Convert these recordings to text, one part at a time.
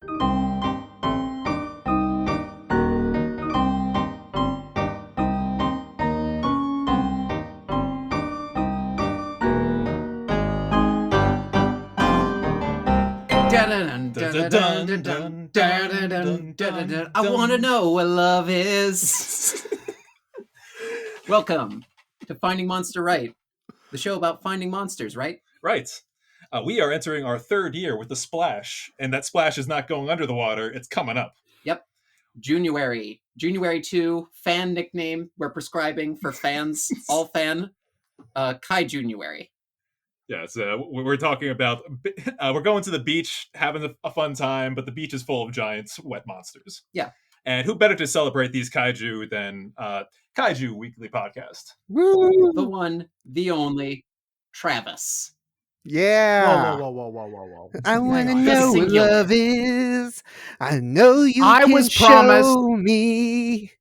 I want to know what love is. Welcome to Finding Monster Right, the show about finding monsters, right? Right. We are entering our third year with the splash, and that splash is not going under the water, it's coming up. Yep. January 2, fan nickname we're prescribing for fans, all fan, kaiju-January. Yes, we're talking about, we're going to the beach, having a fun time, but the beach is full of giant wet monsters. Yeah. And who better to celebrate these kaiju than Kaiju Weekly Podcast? Woo! The one, the only, Travis. Yeah. Whoa. I want to Hang on. know what Singular. love is. I know you I can was show promised- me.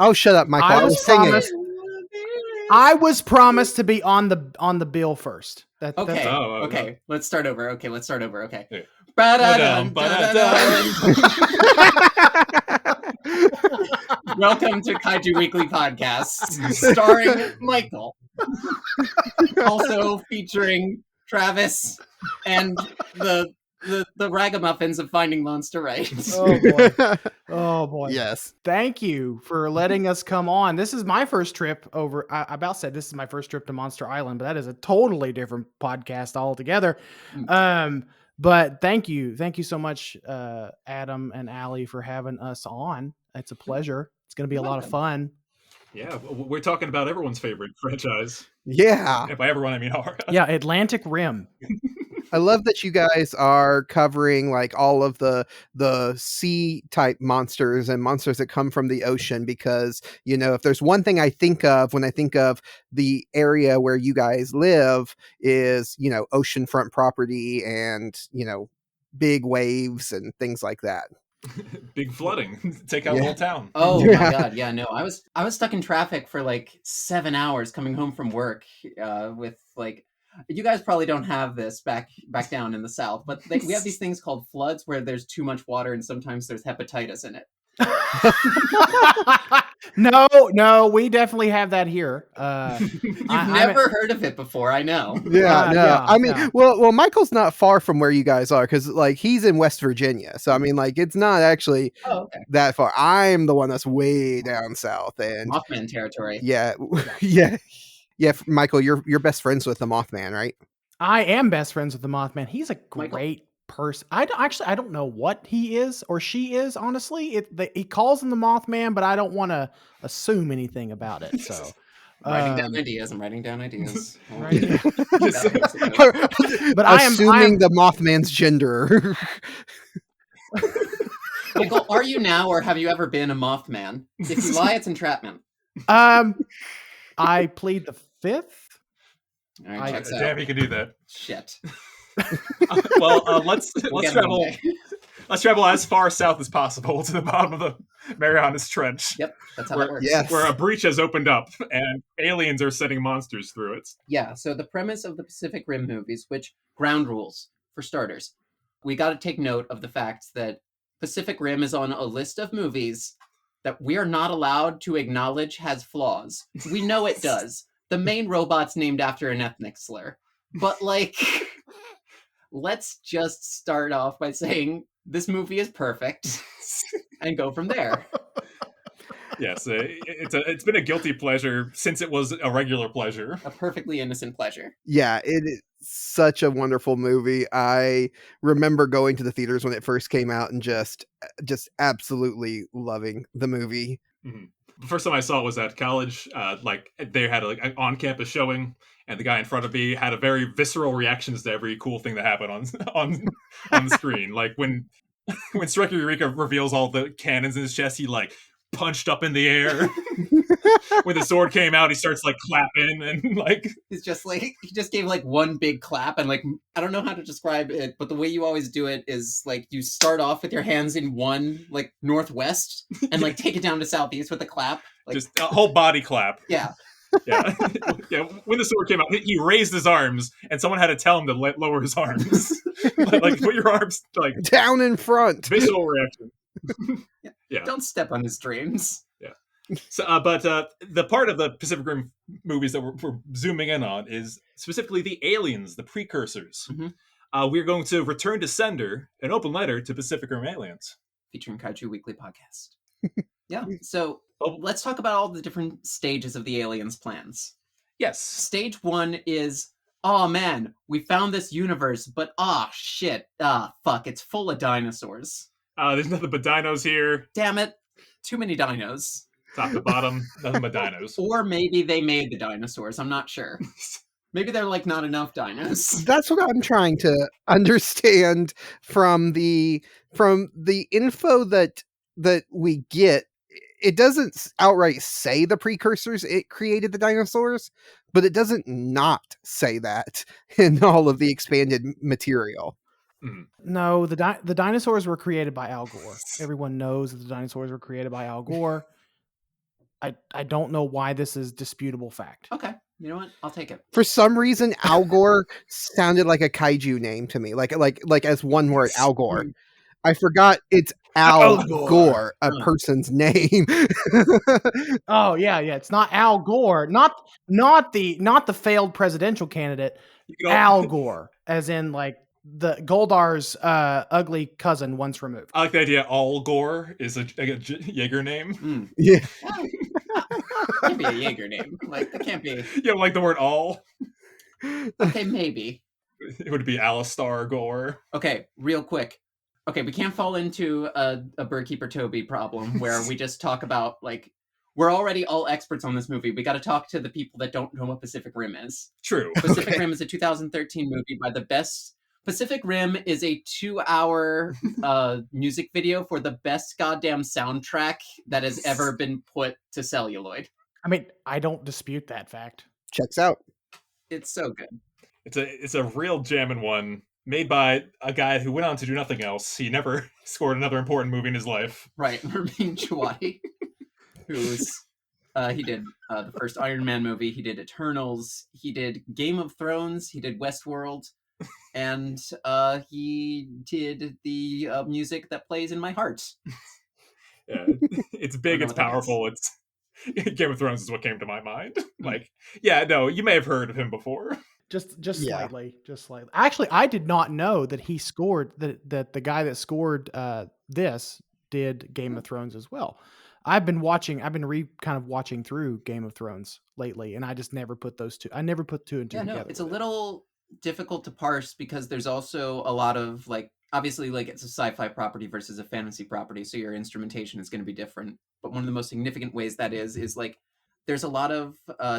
Oh, shut up, Michael. I I was was singing. promised- I was promised to be on the bill first. Okay, Oh, okay, let's start over. Okay. Yeah. Ba-da-dum, ba-da-dum. Welcome to Kaiju Weekly Podcast, starring Michael. Also featuring Travis and the ragamuffins of Finding Monster Right. Oh boy. Oh boy. Yes. Thank you for letting us come on. This is my first trip over. I about said this is my first trip to Monster Island, but that is a totally different podcast altogether. But thank you so much, Adam and Allie, for having us on. It's a pleasure. It's going to be a lot of fun. Yeah, we're talking about everyone's favorite franchise. Yeah. And by everyone, I mean our. Yeah, Atlantic Rim. I love that you guys are covering like all of the sea type monsters and monsters that come from the ocean, because, you know, if there's one thing I think of when I think of the area where you guys live is, you know, oceanfront property and, you know, big waves and things like that. Big flooding. Take out the whole town. Oh my Yeah. god, yeah, no. I was stuck in traffic for like 7 hours coming home from work with like, you guys probably don't have this back down in the South, but we have these things called floods where there's too much water and sometimes there's hepatitis in it. No, we definitely have that here. You've never heard of it before, I know. Yeah, no. yeah, I mean, yeah. well, Michael's not far from where you guys are, because like he's in West Virginia, so I mean, like it's not actually Oh, okay. that far. I'm the one that's way down south, and Mothman territory. yeah, Michael, you're best friends with the Mothman, right? I am best friends with the Mothman. He's a Michael? great person. I don't know what he is or she is, honestly. He calls him the Mothman, but I don't want to assume anything about it. So Writing down ideas. I'm writing down ideas. Right. But I assuming am the Mothman's gender. Michael, are you now or have you ever been a Mothman? If you lie, it's entrapment. I plead the fifth. All right, checks out. Damn, you can do that. Shit. Well, let's We'll let's get 'em one travel. day. Let's travel as far south as possible to the bottom of the Marianas Trench, Yep, that's how that works. Yes. where a breach has opened up and aliens are sending monsters through it. Yeah, so the premise of the Pacific Rim movies, which ground rules, for starters, we got to take note of the fact that Pacific Rim is on a list of movies that we are not allowed to acknowledge has flaws. We know it does. The main robot's named after an ethnic slur. But, like, let's just start off by saying this movie is perfect and go from there. Yes, it's been a guilty pleasure since it was a regular pleasure. A perfectly innocent pleasure. Yeah, it is such a wonderful movie. I remember going to the theaters when it first came out and just absolutely loving the movie. Mm-hmm. The first time I saw it was at college. Like they had an on-campus showing, and the guy in front of me had a very visceral reactions to every cool thing that happened on the screen. Like when Striker Eureka reveals all the cannons in his chest, he like punched up in the air. When the sword came out, he starts like clapping and like He's just like, he just gave like one big clap and like, I don't know how to describe it, but the way you always do it is like you start off with your hands in one like northwest and like take it down to southeast with a clap. Like, just a whole body clap. yeah. Yeah, yeah. When the sword came out, he raised his arms, and someone had to tell him to lower his arms. Like put your arms like Down in front. visceral reaction. Yeah. Don't step on his dreams. So, but the part of the Pacific Rim movies that we're zooming in on is specifically the aliens, the Precursors. Mhm. We're going to return to sender an open letter to Pacific Rim aliens. Featuring Kaiju Weekly Podcast. Yeah. So Oh, let's talk about all the different stages of the aliens' plans. yes. Stage 1 is, oh man, we found this universe, but shit. Fuck, it's full of dinosaurs. There's nothing but dinos here. Damn it. Too many dinos. Top to bottom, nothing but dinos. Or maybe they made the dinosaurs. I'm not sure. Maybe they're like not enough dinos. That's what I'm trying to understand from the info that we get. It doesn't outright say the Precursors it created the dinosaurs, but it doesn't not say that in all of the expanded material. No, the dinosaurs were created by Al Gore. Everyone knows that the dinosaurs were created by Al Gore. I don't know why this is disputable fact. Okay. You know what? I'll take it. For some reason, Al Gore sounded like a kaiju name to me, like as one word, Al Gore. I forgot it's Al Gore, a person's name. Oh yeah. It's not Al Gore, not the failed presidential candidate, Al Gore, as in like the Goldar's ugly cousin once removed. I like the idea. All Gore is a Jaeger name. Yeah. Can't be a Jaeger name. Like, it can't be. You don't like the word all? Okay, maybe. It would be Alistar Gore. Okay, real quick. Okay, we can't fall into a Birdkeeper Toby problem where we just talk about, like, we're already all experts on this movie. We got to talk to the people that don't know what Pacific Rim is. True. Pacific Rim is a 2013 movie by the best. Pacific Rim is a 2-hour music video for the best goddamn soundtrack that has ever been put to celluloid. I mean, I don't dispute that fact. Checks out. It's so good. It's a real jammin' one made by a guy who went on to do nothing else. He never scored another important movie in his life. Right, Ramin Djawadi, who's he did the first Iron Man movie. He did Eternals. He did Game of Thrones. He did Westworld. And he did the music that plays in my heart. Yeah, it's big, it's powerful. It's Game of Thrones is what came to my mind. Like, yeah, no, you may have heard of him before. Just slightly. Actually, I did not know that he scored that the guy that scored this did Game of Thrones as well. I've been watching through Game of Thrones lately, and I just never put those two. I never put two and two together. It's a little difficult to parse because there's also a lot of, like, obviously, like, it's a sci-fi property versus a fantasy property, so your instrumentation is going to be different. But one of the most significant ways that is like there's a lot of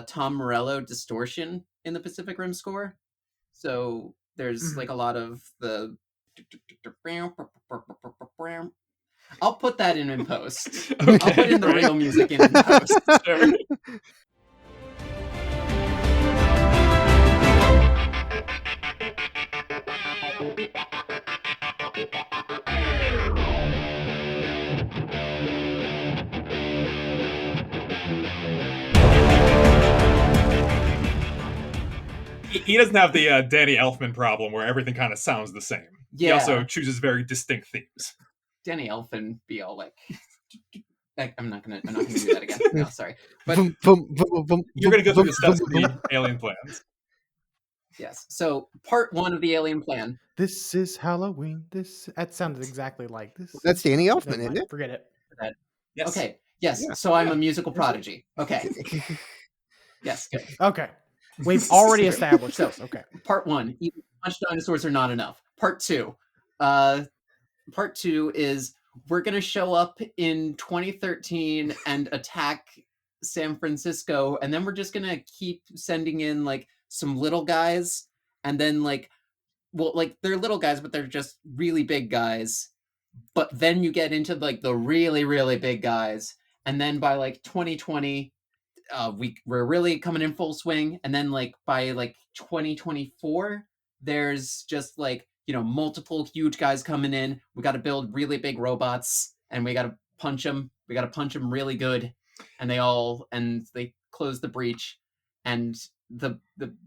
Tom Morello distortion in the Pacific Rim score. So there's like a lot of the I'll put that in post. Okay, I'll put in the real music in post. Sure. He doesn't have the Danny Elfman problem where everything kind of sounds the same. Yeah. He also chooses very distinct themes. Danny Elfman be all like, I'm not gonna do that again. No, sorry. But You're gonna go through the steps of the alien plans. Yes. So part 1 of the alien plan. This is Halloween. That sounded exactly like this. That's Danny Elfman, Never mind, isn't it? Forget it. Yes. Okay. Yes. Yeah. So I'm a musical prodigy. Okay. Yes. Good. Okay. We've already established this. Okay. Part 1, even much dinosaurs are not enough. Part 2. Part 2 is we're going to show up in 2013 and attack San Francisco, and then we're just going to keep sending in like some little guys, and then like they're little guys, but they're just really big guys. But then you get into like the really, really big guys, and then by like 2020, we're really coming in full swing, and then like by like 2024, there's just like, you know, multiple huge guys coming in. We got to build really big robots, and we got to punch them. We got to punch them really good, and they close the breach, and the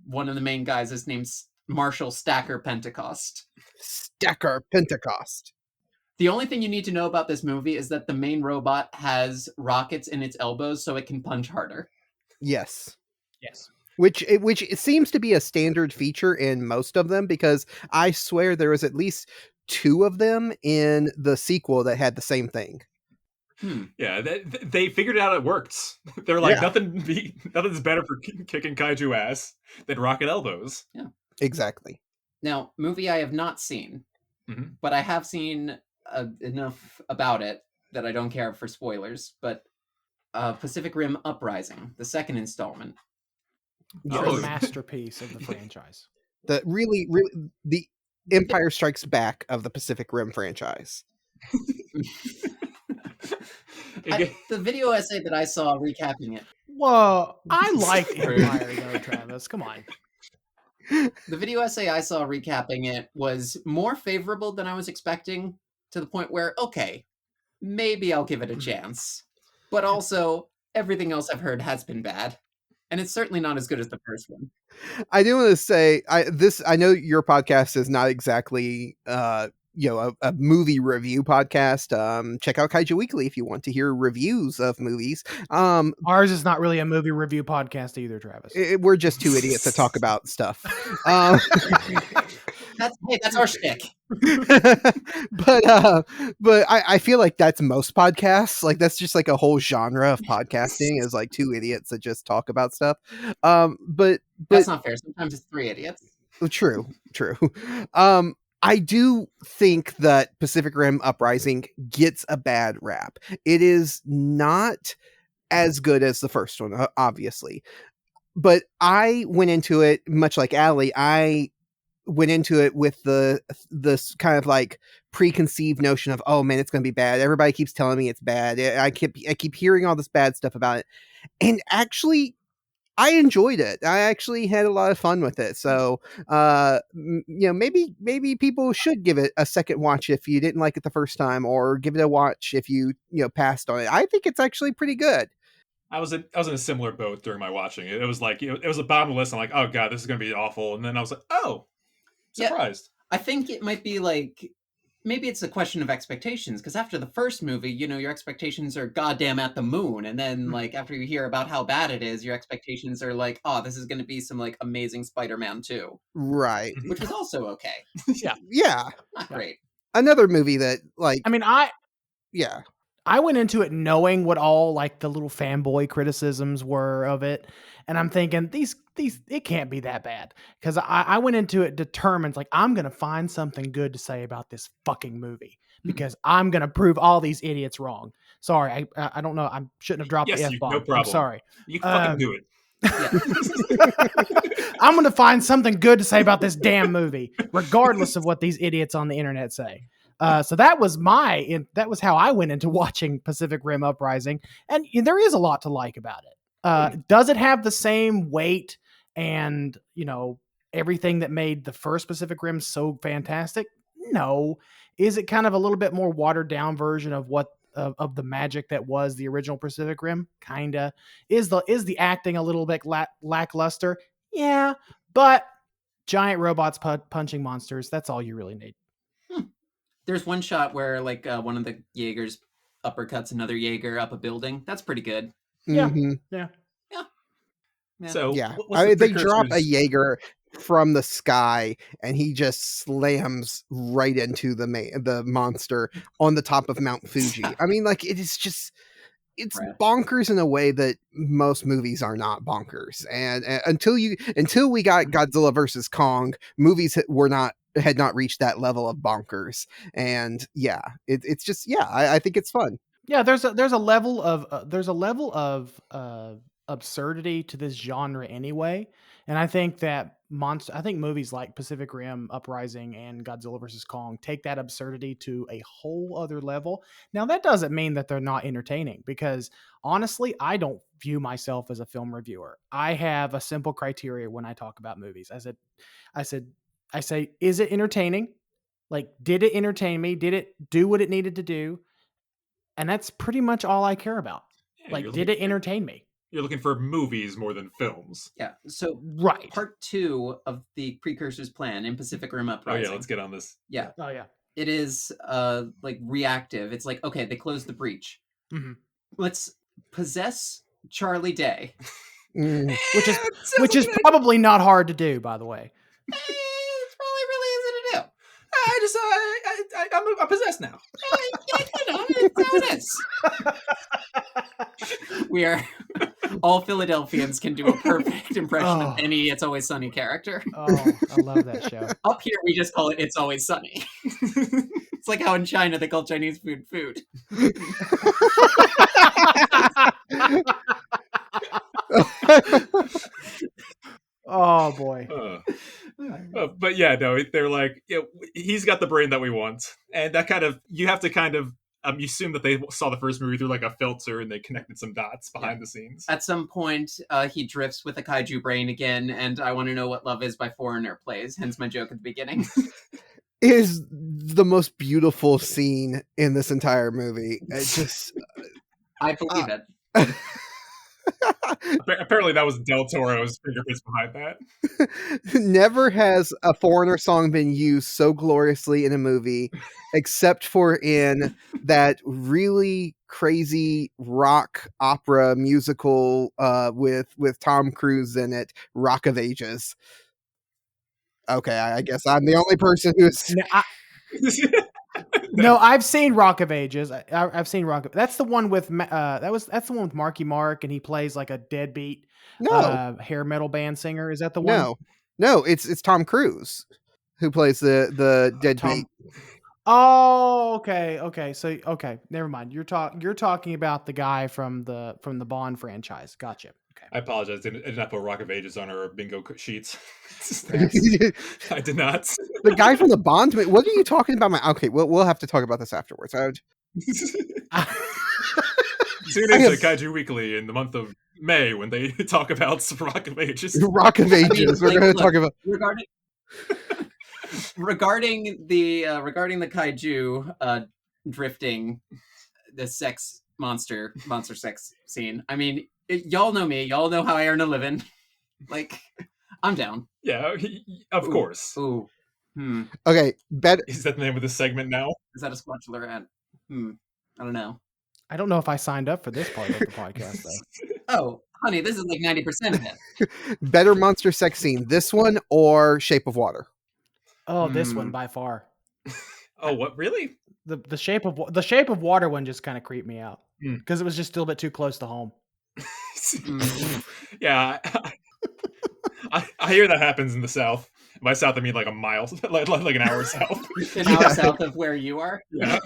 one of the main guys is named Marshall Stacker Pentecost. Stacker Pentecost. The only thing you need to know about this movie is that the main robot has rockets in its elbows so it can punch harder. Yes. Yes. Which it seems to be a standard feature in most of them, because I swear there was at least 2 of them in the sequel that had the same thing. Yeah, they figured out it worked. They're like, Yeah. nothing's better for kicking kaiju ass than rocket elbows. Yeah. Exactly. Now, movie I have not seen, Mhm. but I have seen enough about it that I don't care for spoilers, but Pacific Rim Uprising, the second installment. It's Oh. a masterpiece of the franchise. The really the Empire Strikes Back of the Pacific Rim franchise. The video essay that I saw recapping it. Whoa, I like Empire though, Travis. Come on. The video essay I saw recapping it was more favorable than I was expecting, to the point where, okay, maybe I'll give it a chance. But also, everything else I've heard has been bad. And it's certainly not as good as the first one. I do want to say, I know your podcast is not exactly a movie review podcast. Check out Kaiju Weekly if you want to hear reviews of movies. Ours is not really a movie review podcast either, Travis. We're just 2 idiots that talk about stuff. That's our shtick. but I feel like that's most podcasts. Like, that's just like a whole genre of podcasting is like 2 idiots that just talk about stuff. But That's not fair. Sometimes it's 3 idiots. True. I do think that Pacific Rim Uprising gets a bad rap. It is not as good as the first one, obviously. But I went into it, much like Allie, I went into it with this kind of like preconceived notion of, oh man, it's going to be bad. Everybody keeps telling me it's bad. I keep hearing all this bad stuff about it. And actually, I enjoyed it. I actually had a lot of fun with it. So, maybe people should give it a second watch if you didn't like it the first time, or give it a watch if you passed on it. I think it's actually pretty good. I was in a similar boat during my watching it. It was like, it was a bottom of the list. I'm like, oh god, this is going to be awful. And then I was like, oh, surprised. Yeah, I think it might be like, maybe it's a question of expectations, because after the first movie, your expectations are goddamn at the moon, and then like after you hear about how bad it is, your expectations are like, oh, this is going to be some like amazing Spider-Man 2, right? Which was also okay. Yeah, not great. Another movie that like, I mean, I went into it knowing what all like the little fanboy criticisms were of it, and I'm thinking these it can't be that bad, because I went into it determined, like, I'm gonna find something good to say about this fucking movie, because I'm gonna prove all these idiots wrong. Sorry, I don't know, I shouldn't have dropped the F-bomb. No problem. I'm sorry. You fucking do it. Yeah. I'm gonna find something good to say about this damn movie, regardless of what these idiots on the internet say. So that was how I went into watching Pacific Rim Uprising, and there is a lot to like about it. Does it have the same weight and everything that made the first Pacific Rim so fantastic? No. Is it kind of a little bit more watered down version of what of the magic that was the original Pacific Rim? Kinda. Is the acting a little bit lackluster? Yeah, but giant robots punching monsters, that's all you really need. There's one shot where like one of the Jaegers uppercuts another Jaeger up a building. That's pretty good. Yeah. Mm-hmm. Yeah. So yeah, they drop a Jaeger from the sky and he just slams right into the monster on the top of Mount Fuji. I mean, like, it's bonkers in a way that most movies are not bonkers. And until we got Godzilla versus Kong, movies had not reached that level of bonkers. And yeah, it's just, I think it's fun. Yeah, there's a level of absurdity to this genre anyway, and I think that movies like Pacific Rim Uprising and Godzilla vs. Kong take that absurdity to a whole other level. Now, that doesn't mean that they're not entertaining, because honestly, I don't view myself as a film reviewer. I have a simple criteria when I talk about movies. I say, is it entertaining? Like, did it entertain me? Did it do what it needed to do? And that's pretty much all I care about. Like, did it entertain me? You're looking for movies more than films. Yeah. So Right. part 2 of the Precursors plan in Pacific Rim Oh Uprising. yeah, let's get on this. Yeah. Oh yeah. It is like reactive. It's like, okay, they closed the breach. Mhm. Let's possess Charlie Day. Mm. Which is probably not hard to do, by the way. It's probably really easy to do. I'm possessed now. That's how it is. We are all Philadelphians can do a perfect impression of any It's Always Sunny character. Oh, I love that show. Up here, we just call it It's Always Sunny. It's like how in China they call Chinese food food. Oh boy. But yeah, no, they're like, he's got the brain that we want, and that kind of you have to kind of you assume that they saw the first movie through like a filter and they connected some dots behind the scenes. At some point, he drifts with a kaiju brain again, and I Want to Know What Love Is by Foreigner plays, hence my joke at the beginning. Is the most beautiful scene in this entire movie. It just I believe it. Apparently that was Del Toro's fingerprints behind that. Never has a Foreigner song been used so gloriously in a movie, except for in that really crazy rock opera musical with Tom Cruise in it, Rock of Ages. Okay, I guess I'm the only person who's... No, I've seen Rock of Ages. I've seen Rock of... That's the one with that's the one with Marky Mark, and he plays like a deadbeat hair metal band singer. Is that the one? No, it's Tom Cruise who plays the deadbeat. Oh, okay. So never mind. You're talking about the guy from the Bond franchise. Gotcha. Okay. I apologize. I did not put Rock of Ages on our bingo sheets. I did not. The guy from the Bond. What are you talking about? Okay, we'll have to talk about this afterwards. Tune into Kaiju Weekly in the month of May when they talk about Rock of Ages. Rock of Ages. We're going to talk about regarding the kaiju drifting, the sex monster sex scene. I mean, y'all know me. Y'all know how I earn a living. Like, I'm down. Yeah, of course. Ooh. Okay, Is that the name of the segment now? Is that a spatula? I don't know. I don't know if I signed up for this part of the podcast though. Oh, honey, this is like 90% of it. Better monster sex scene, this one or Shape of Water? Oh, this one by far. Oh, what really? The Shape of Water one just kind of creeped me out because it was just still a bit too close to home. Yeah, I hear that happens in the South. By South, I mean like a mile, like an hour south. An hour south of where you are. Yeah.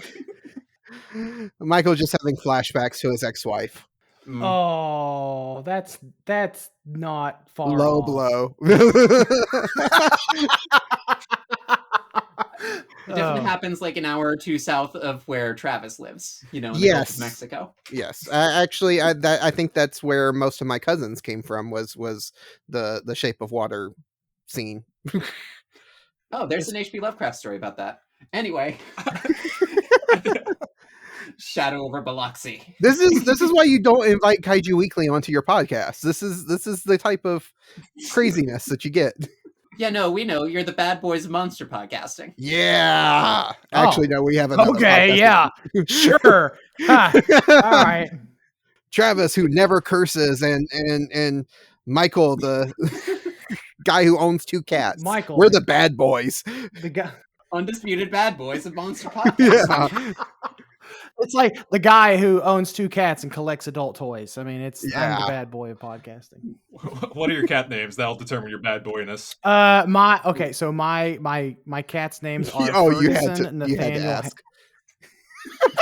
Michael just having flashbacks to his ex-wife. Oh, that's not far. Low off. blow. It definitely happens like an hour or two south of where Travis lives, in the Gulf of Mexico. Yes. Actually, I think that's where most of my cousins came from was the Shape of Water scene. Oh, there's an H.P. Lovecraft story about that. Anyway. Shadow over Biloxi. This is why you don't invite Kaiju Weekly onto your podcast. This is the type of craziness that you get. Yeah, no, we know you're the bad boys of monster podcasting. Yeah. Actually, no, we have another. Okay, yeah, sure. All right. Travis, who never curses, and Michael, the guy who owns 2 cats. Michael, we're the bad boys. The guy, undisputed bad boys of monster podcasting. Yeah. It's like the guy who owns 2 cats and collects adult toys. I mean, I'm the bad boy of podcasting. What are your cat names? That'll determine your bad boyness. So my cat's names are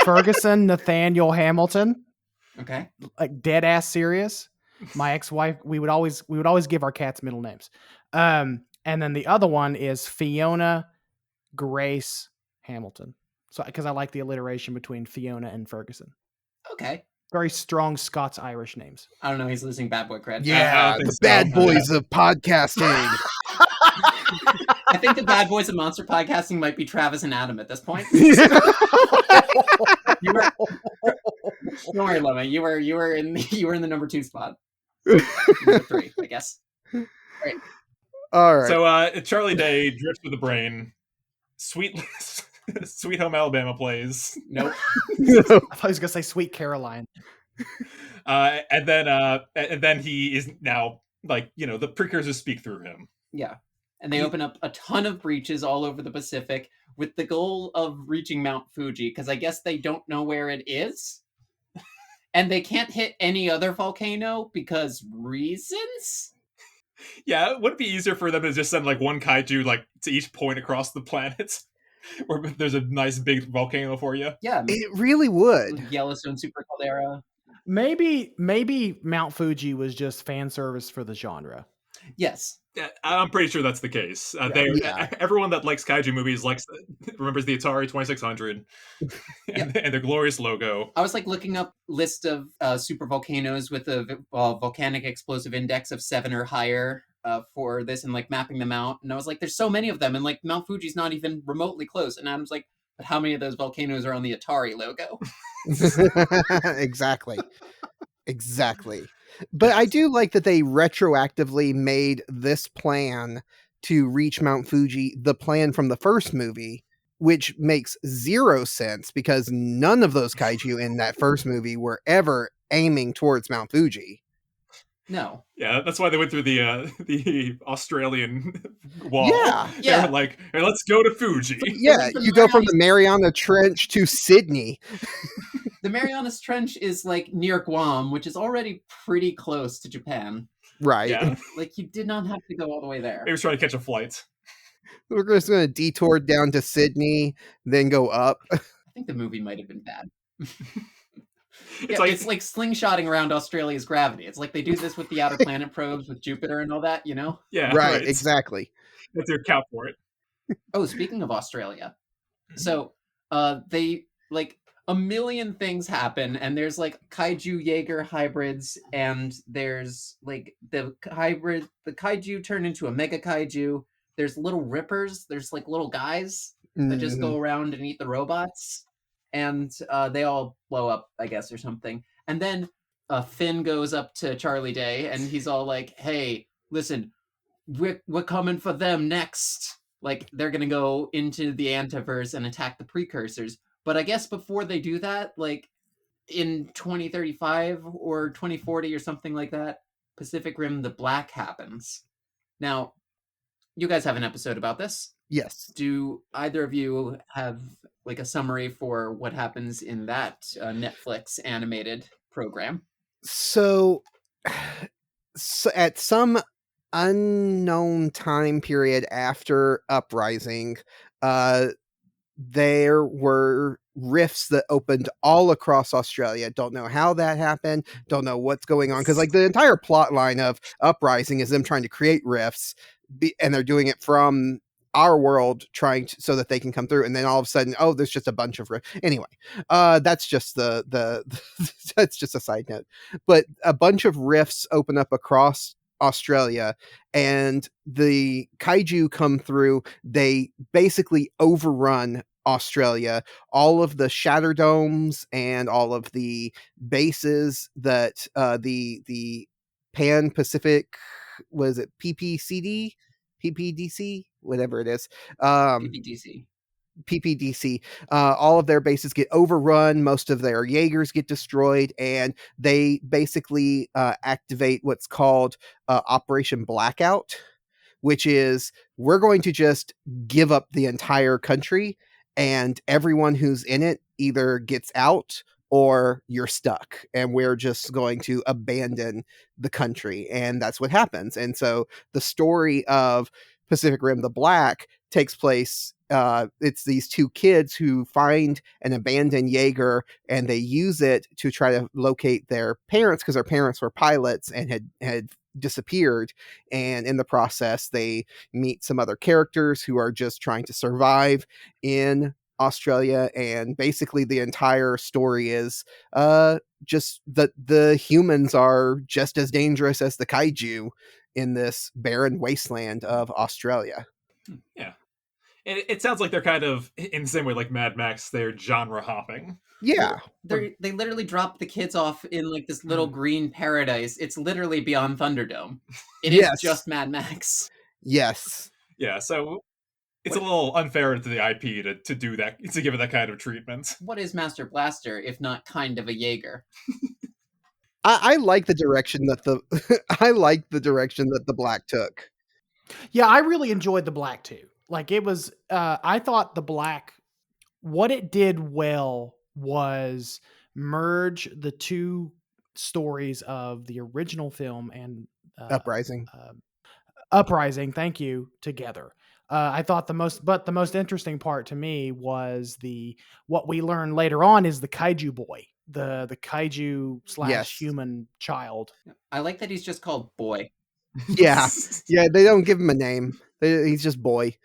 Ferguson, Nathaniel Hamilton. Okay. Like dead ass serious. My ex-wife, we would always give our cats middle names. And then the other one is Fiona Grace Hamilton. So, because I like the alliteration between Fiona and Ferguson. Okay. Very strong Scots-Irish names. I don't know. He's losing bad boy cred. Yeah, the bad boys of podcasting. I think the bad boys of monster podcasting might be Travis and Adam at this point. Don't worry, Lemma. You were in the number 2 spot. Number 3, I guess. All right. So Charlie Day drifts with the brain. Sweet Home Alabama plays. Nope. I thought he was gonna say Sweet Caroline. And then he is now like, the precursors speak through him. Yeah. And they open up a ton of breaches all over the Pacific with the goal of reaching Mount Fuji, because I guess they don't know where it is. And they can't hit any other volcano because reasons? Yeah, would it be easier for them to just send like one kaiju like to each point across the planet? Where there's a nice big volcano for you? Yeah. It really would. Yellowstone Super Caldera. Maybe Mount Fuji was just fan service for the genre. Yes. Yeah, I'm pretty sure that's the case. Yeah. Everyone that likes kaiju movies remembers the Atari 2600 and their glorious logo. I was like looking up list of super volcanoes with a volcanic explosive index of 7 or higher for this, and like mapping them out. And I was like, there's so many of them, and like Mount Fuji's not even remotely close. And Adam's like, but how many of those volcanoes are on the Atari logo? Exactly. But I do like that they retroactively made this plan to reach Mount Fuji the plan from the first movie, which makes 0 sense because none of those kaiju in that first movie were ever aiming towards Mount Fuji. No. Yeah, that's why they went through the Australian wall. Yeah. Yeah. They're like, hey, let's go to Fuji. Yeah, you go from the Mariana Trench to Sydney. The Marianas Trench is like near Guam, which is already pretty close to Japan. Right. Yeah. Like, you did not have to go all the way there. He was trying to catch a flight. We're just going to detour down to Sydney, then go up. I think the movie might have been bad. It's like slingshotting around Australia's gravity. It's like they do this with the outer planet probes with Jupiter and all that, you know? Yeah, right, exactly. That's your account for it. Oh, speaking of Australia. So they like a million things happen, and there's like kaiju Jaeger hybrids, and there's like the kaiju turn into a mega kaiju. There's little rippers. There's like little guys that just go around and eat the robots, and they all blow up, I guess, or something. And then Finn goes up to Charlie Day, and he's all like, "Hey, listen, we're coming for them next." Like, they're gonna go into the Antiverse and attack the Precursors. But I guess before they do that, like in 2035 or 2040 or something like that, Pacific Rim the Black happens. Now, you guys have an episode about this. Yes. Do either of you have like a summary for what happens in that Netflix animated program? So at some unknown time period after Uprising, there were rifts that opened all across Australia. Don't know how that happened. Don't know what's going on. Because like the entire plot line of Uprising is them trying to create rifts, and they're doing it from our world so that they can come through. And then all of a sudden, oh, there's just a bunch of rifts. Anyway, that's just the that's just a side note. But a bunch of rifts open up across Australia, and the kaiju come through. They basically overrun Australia. All of the shatter domes and all of the bases that the Pan Pacific, was it PPDC, whatever it is, PPDC, all of their bases get overrun. Most of their Jaegers get destroyed, and they basically activate what's called Operation Blackout, which is, we're going to just give up the entire country, and everyone who's in it either gets out or you're stuck, and we're just going to abandon the country. And that's what happens. And so the story of Pacific Rim the Black takes place, it's these two kids who find an abandoned Jaeger, and they use it to try to locate their parents, because their parents were pilots and had disappeared. And in the process, they meet some other characters who are just trying to survive in Australia. And basically the entire story is just that the humans are just as dangerous as the kaiju in this barren wasteland of Australia. Yeah. It sounds like they're kind of in the same way like Mad Max. They're genre hopping. Yeah. They literally drop the kids off in like this little green paradise. It's literally beyond Thunderdome. It is Yes. just Mad Max. Yes. Yeah, so it's a little unfair to the IP to do that, to give it that kind of treatment. What is Master Blaster if not kind of a Jaeger? I like the direction that I like the direction that the Black took. Yeah, I really enjoyed the Black too. Like it was, I thought the Black, what it did well was merge the two stories of the original film and Uprising. Uprising, thank you, together. I thought the most interesting part to me was what we learn later on is the kaiju boy, the kaiju / human child. I like that he's just called Boy. Yeah. Yeah, they don't give him a name. He's just Boy.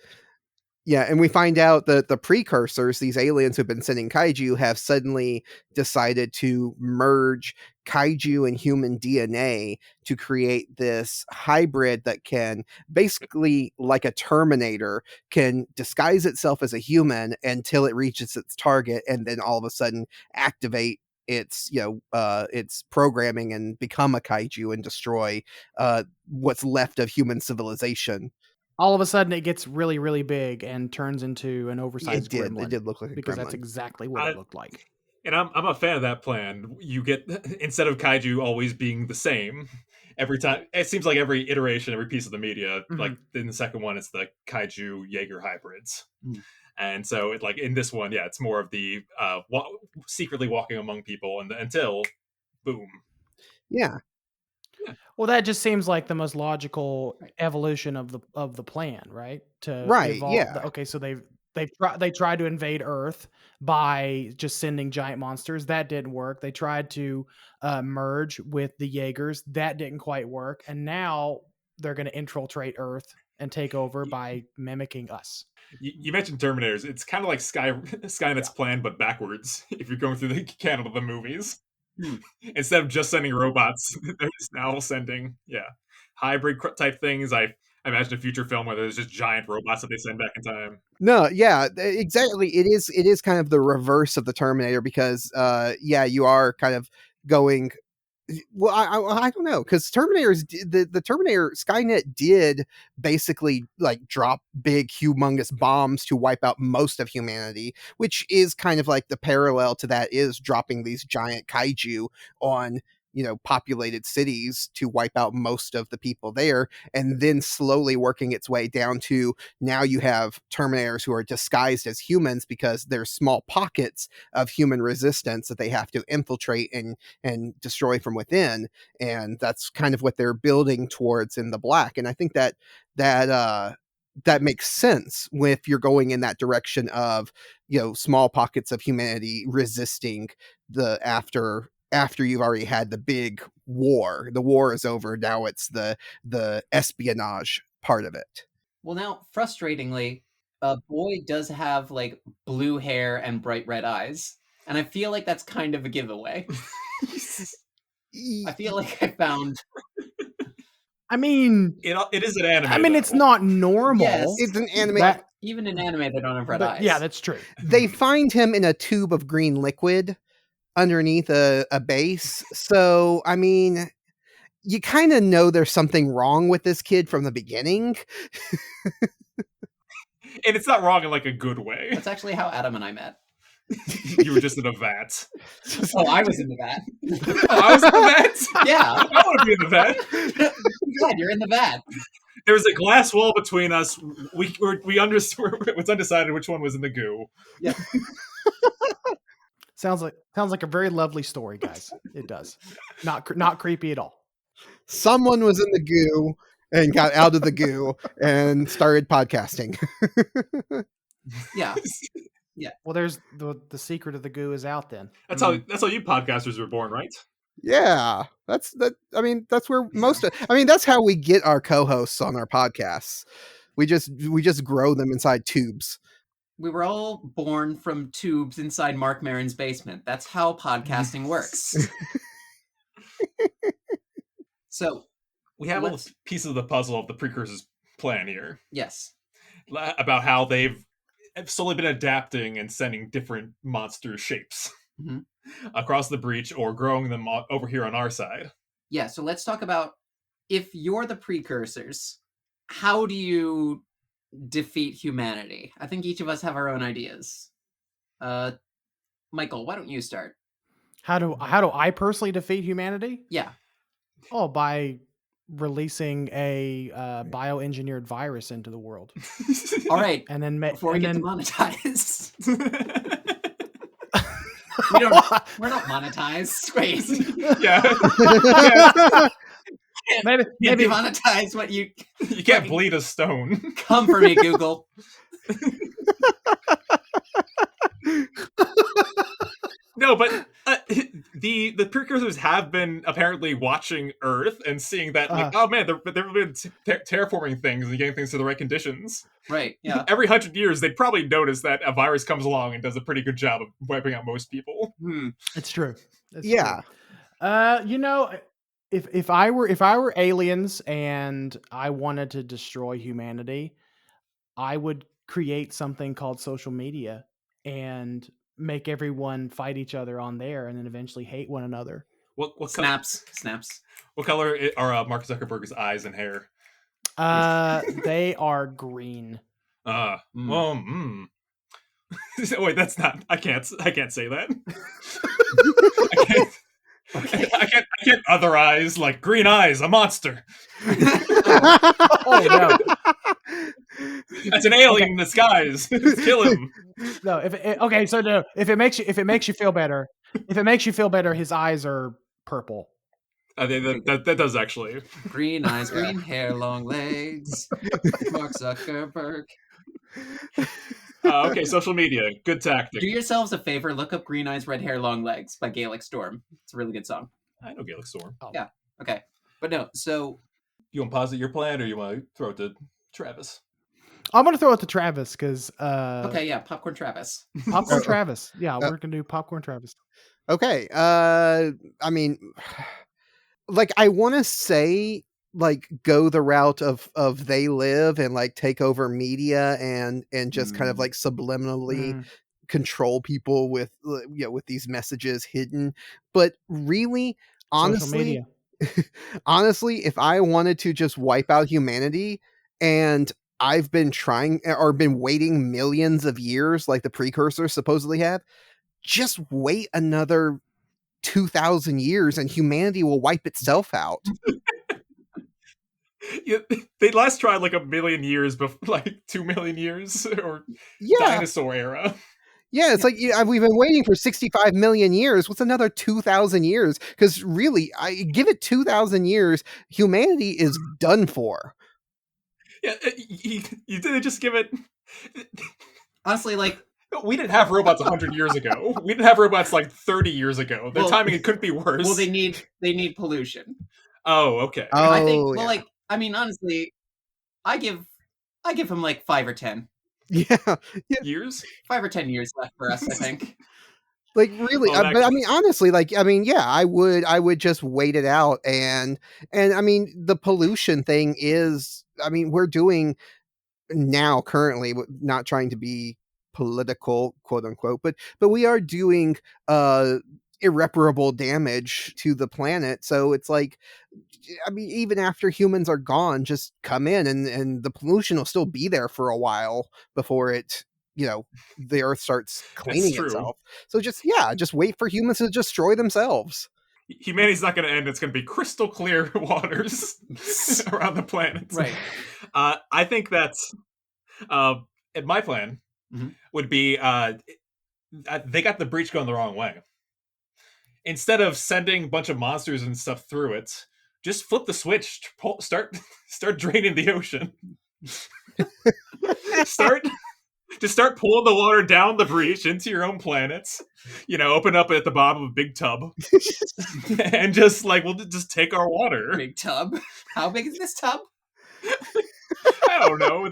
Yeah, and we find out that the Precursors, these aliens who've been sending kaiju, have suddenly decided to merge kaiju and human DNA to create this hybrid that can basically, like a Terminator, can disguise itself as a human until it reaches its target, and then all of a sudden activate its its programming and become a kaiju and destroy what's left of human civilization. All of a sudden, it gets really, really big and turns into an oversized gremlin. It did look like a because gremlin. that's exactly what it looked like. And I'm a fan of that plan. You get, instead of kaiju always being the same every time, it seems like every iteration, every piece of the media, like in the second one, it's the kaiju Jaeger hybrids. And so like in this one, yeah, it's more of the secretly walking among people until boom. Yeah. Well, that just seems like the most logical evolution of the plan, right? To evolve. Yeah. Okay, so they tried to invade Earth by just sending giant monsters. That didn't work. They tried to merge with the Jaegers. That didn't quite work. And now they're going to infiltrate Earth and take over by mimicking us. You mentioned Terminators. It's kind of like Skynet's plan, but backwards. If you're going through the canon of the movies. Instead of just sending robots, they're just now sending hybrid type things. I imagine a future film where there's just giant robots that they send back in time. No, yeah, exactly. It is kind of the reverse of the Terminator because you are kind of going. Well, I don't know, because the Terminator Skynet did basically like drop big, humongous bombs to wipe out most of humanity, which is kind of like the parallel to that is dropping these giant kaiju on populated cities to wipe out most of the people there, and then slowly working its way down to now you have Terminators who are disguised as humans because there's small pockets of human resistance that they have to infiltrate and destroy from within, and that's kind of what they're building towards in the Black. And I think that makes sense if you're going in that direction of small pockets of humanity resisting the after you've already had the big war. The war is over. Now it's the espionage part of it. Well, now, frustratingly, Boy does have like blue hair and bright red eyes. And I feel like that's kind of a giveaway. I feel like I found... I mean... It is an anime. I mean, it's not normal. Yes. It's an anime. Even in anime, they don't have red eyes. Yeah, that's true. They find him in a tube of green liquid underneath a base. So, I mean, you kind of know there's something wrong with this kid from the beginning. And it's not wrong in like a good way. That's actually how Adam and I met. You were just in a vat. Oh, I was in the vat. I was in the vat? Yeah. I want to be in the vat. God, you're in the vat. There was a glass wall between us. We understood. It's undecided which one was in the goo. Yeah. Sounds like a very lovely story, guys. It does. Not creepy at all. Someone was in the goo and got out of the goo and started podcasting. Yeah. Yeah. Well, there's the secret of the goo is out then. That's how you podcasters were born, right? Yeah. That's where that's how we get our co-hosts on our podcasts. We just grow them inside tubes. We were all born from tubes inside Mark Maron's basement. That's how podcasting works. So we have all the pieces of the puzzle of the Precursors plan here. Yes. About how they've have slowly been adapting and sending different monster shapes Mhm. across the breach or growing them over here on our side. Yeah, so let's talk about, if you're the Precursors, how do you defeat humanity? I think each of us have our own ideas. Michael, why don't you start? How do I personally defeat humanity? Yeah. Oh, by releasing a bioengineered virus into the world, All right. and then Before we and get then demonetized, we're not monetized. Wait, Yeah. maybe can't demonetize what you You can't bleed a stone. come for me, Google. No, but the Precursors have been apparently watching Earth and seeing that, like, oh man, they've been terraforming things and getting things to the right conditions. Right, yeah. Every 100 years, they'd probably notice that a virus comes along and does a pretty good job of wiping out most people. It's true. It's Yeah. true. You know, if I were aliens and I wanted to destroy humanity, I would create something called social media and make everyone fight each other on there, and then eventually hate one another. What Snaps. What color are Mark Zuckerberg's eyes and hair? They are green. Wait, that's not. I can't say that. I can't otherize, like, green eyes, a monster. Oh no. That's an alien in disguise. Kill him. No, if it makes you feel better, his eyes are purple. That does actually. Green eyes, green hair, long legs. Mark Zuckerberg. Okay, social media, good tactic. Do yourselves a favor, look up Green Eyes, Red Hair, Long Legs by Gaelic Storm. It's a really good song. I know Gaelic Storm. Oh. Yeah, okay. But no, so... You want to posit your plan, or you want to throw it to Travis? I'm going to throw it to Travis, because... okay, yeah, Popcorn Travis. Popcorn Travis. Yeah, we're going to do Popcorn Travis. Okay. I mean, like, I want to say, like, go the route of They Live and, like, take over media and just kind of, like, subliminally control people with, with these messages hidden. But really, honestly, if I wanted to just wipe out humanity, and I've been trying or been waiting millions of years like the Precursors supposedly have, just wait another 2,000 years and humanity will wipe itself out. Yeah, they last tried like 1 million years before, like 2 million years, or dinosaur era. Yeah, it's like we've been waiting for 65 million years. What's another 2,000 years? Because really, I give it 2,000 years, humanity is done for. Yeah, you didn't just give it. Honestly, like, we didn't have robots 100 years ago. We didn't have robots like 30 years ago. Their timing, it couldn't be worse. Well, they need pollution. Oh, okay. I think. Well, like, I mean, honestly, I give him like 5 or 10. Yeah. Years? 5 or 10 years left for us, I think. Like, really, but I mean, honestly, like, I mean, yeah, I would just wait it out, and I mean, the pollution thing is, I mean, we're doing now currently, not trying to be political, quote unquote, but we are doing irreparable damage to the planet. So it's like, I mean, even after humans are gone, just come in and the pollution will still be there for a while before it, the earth starts cleaning itself. So just wait for humans to destroy themselves. Humanity's not going to end. It's going to be crystal clear waters around the planet. Right. I think that's my plan would be they got the breach going the wrong way. Instead of sending a bunch of monsters and stuff through it, just flip the switch. Start draining the ocean. Start pulling the water down the breach into your own planets. Open up at the bottom of a big tub, and just like we'll just take our water. Big tub. How big is this tub? I don't know.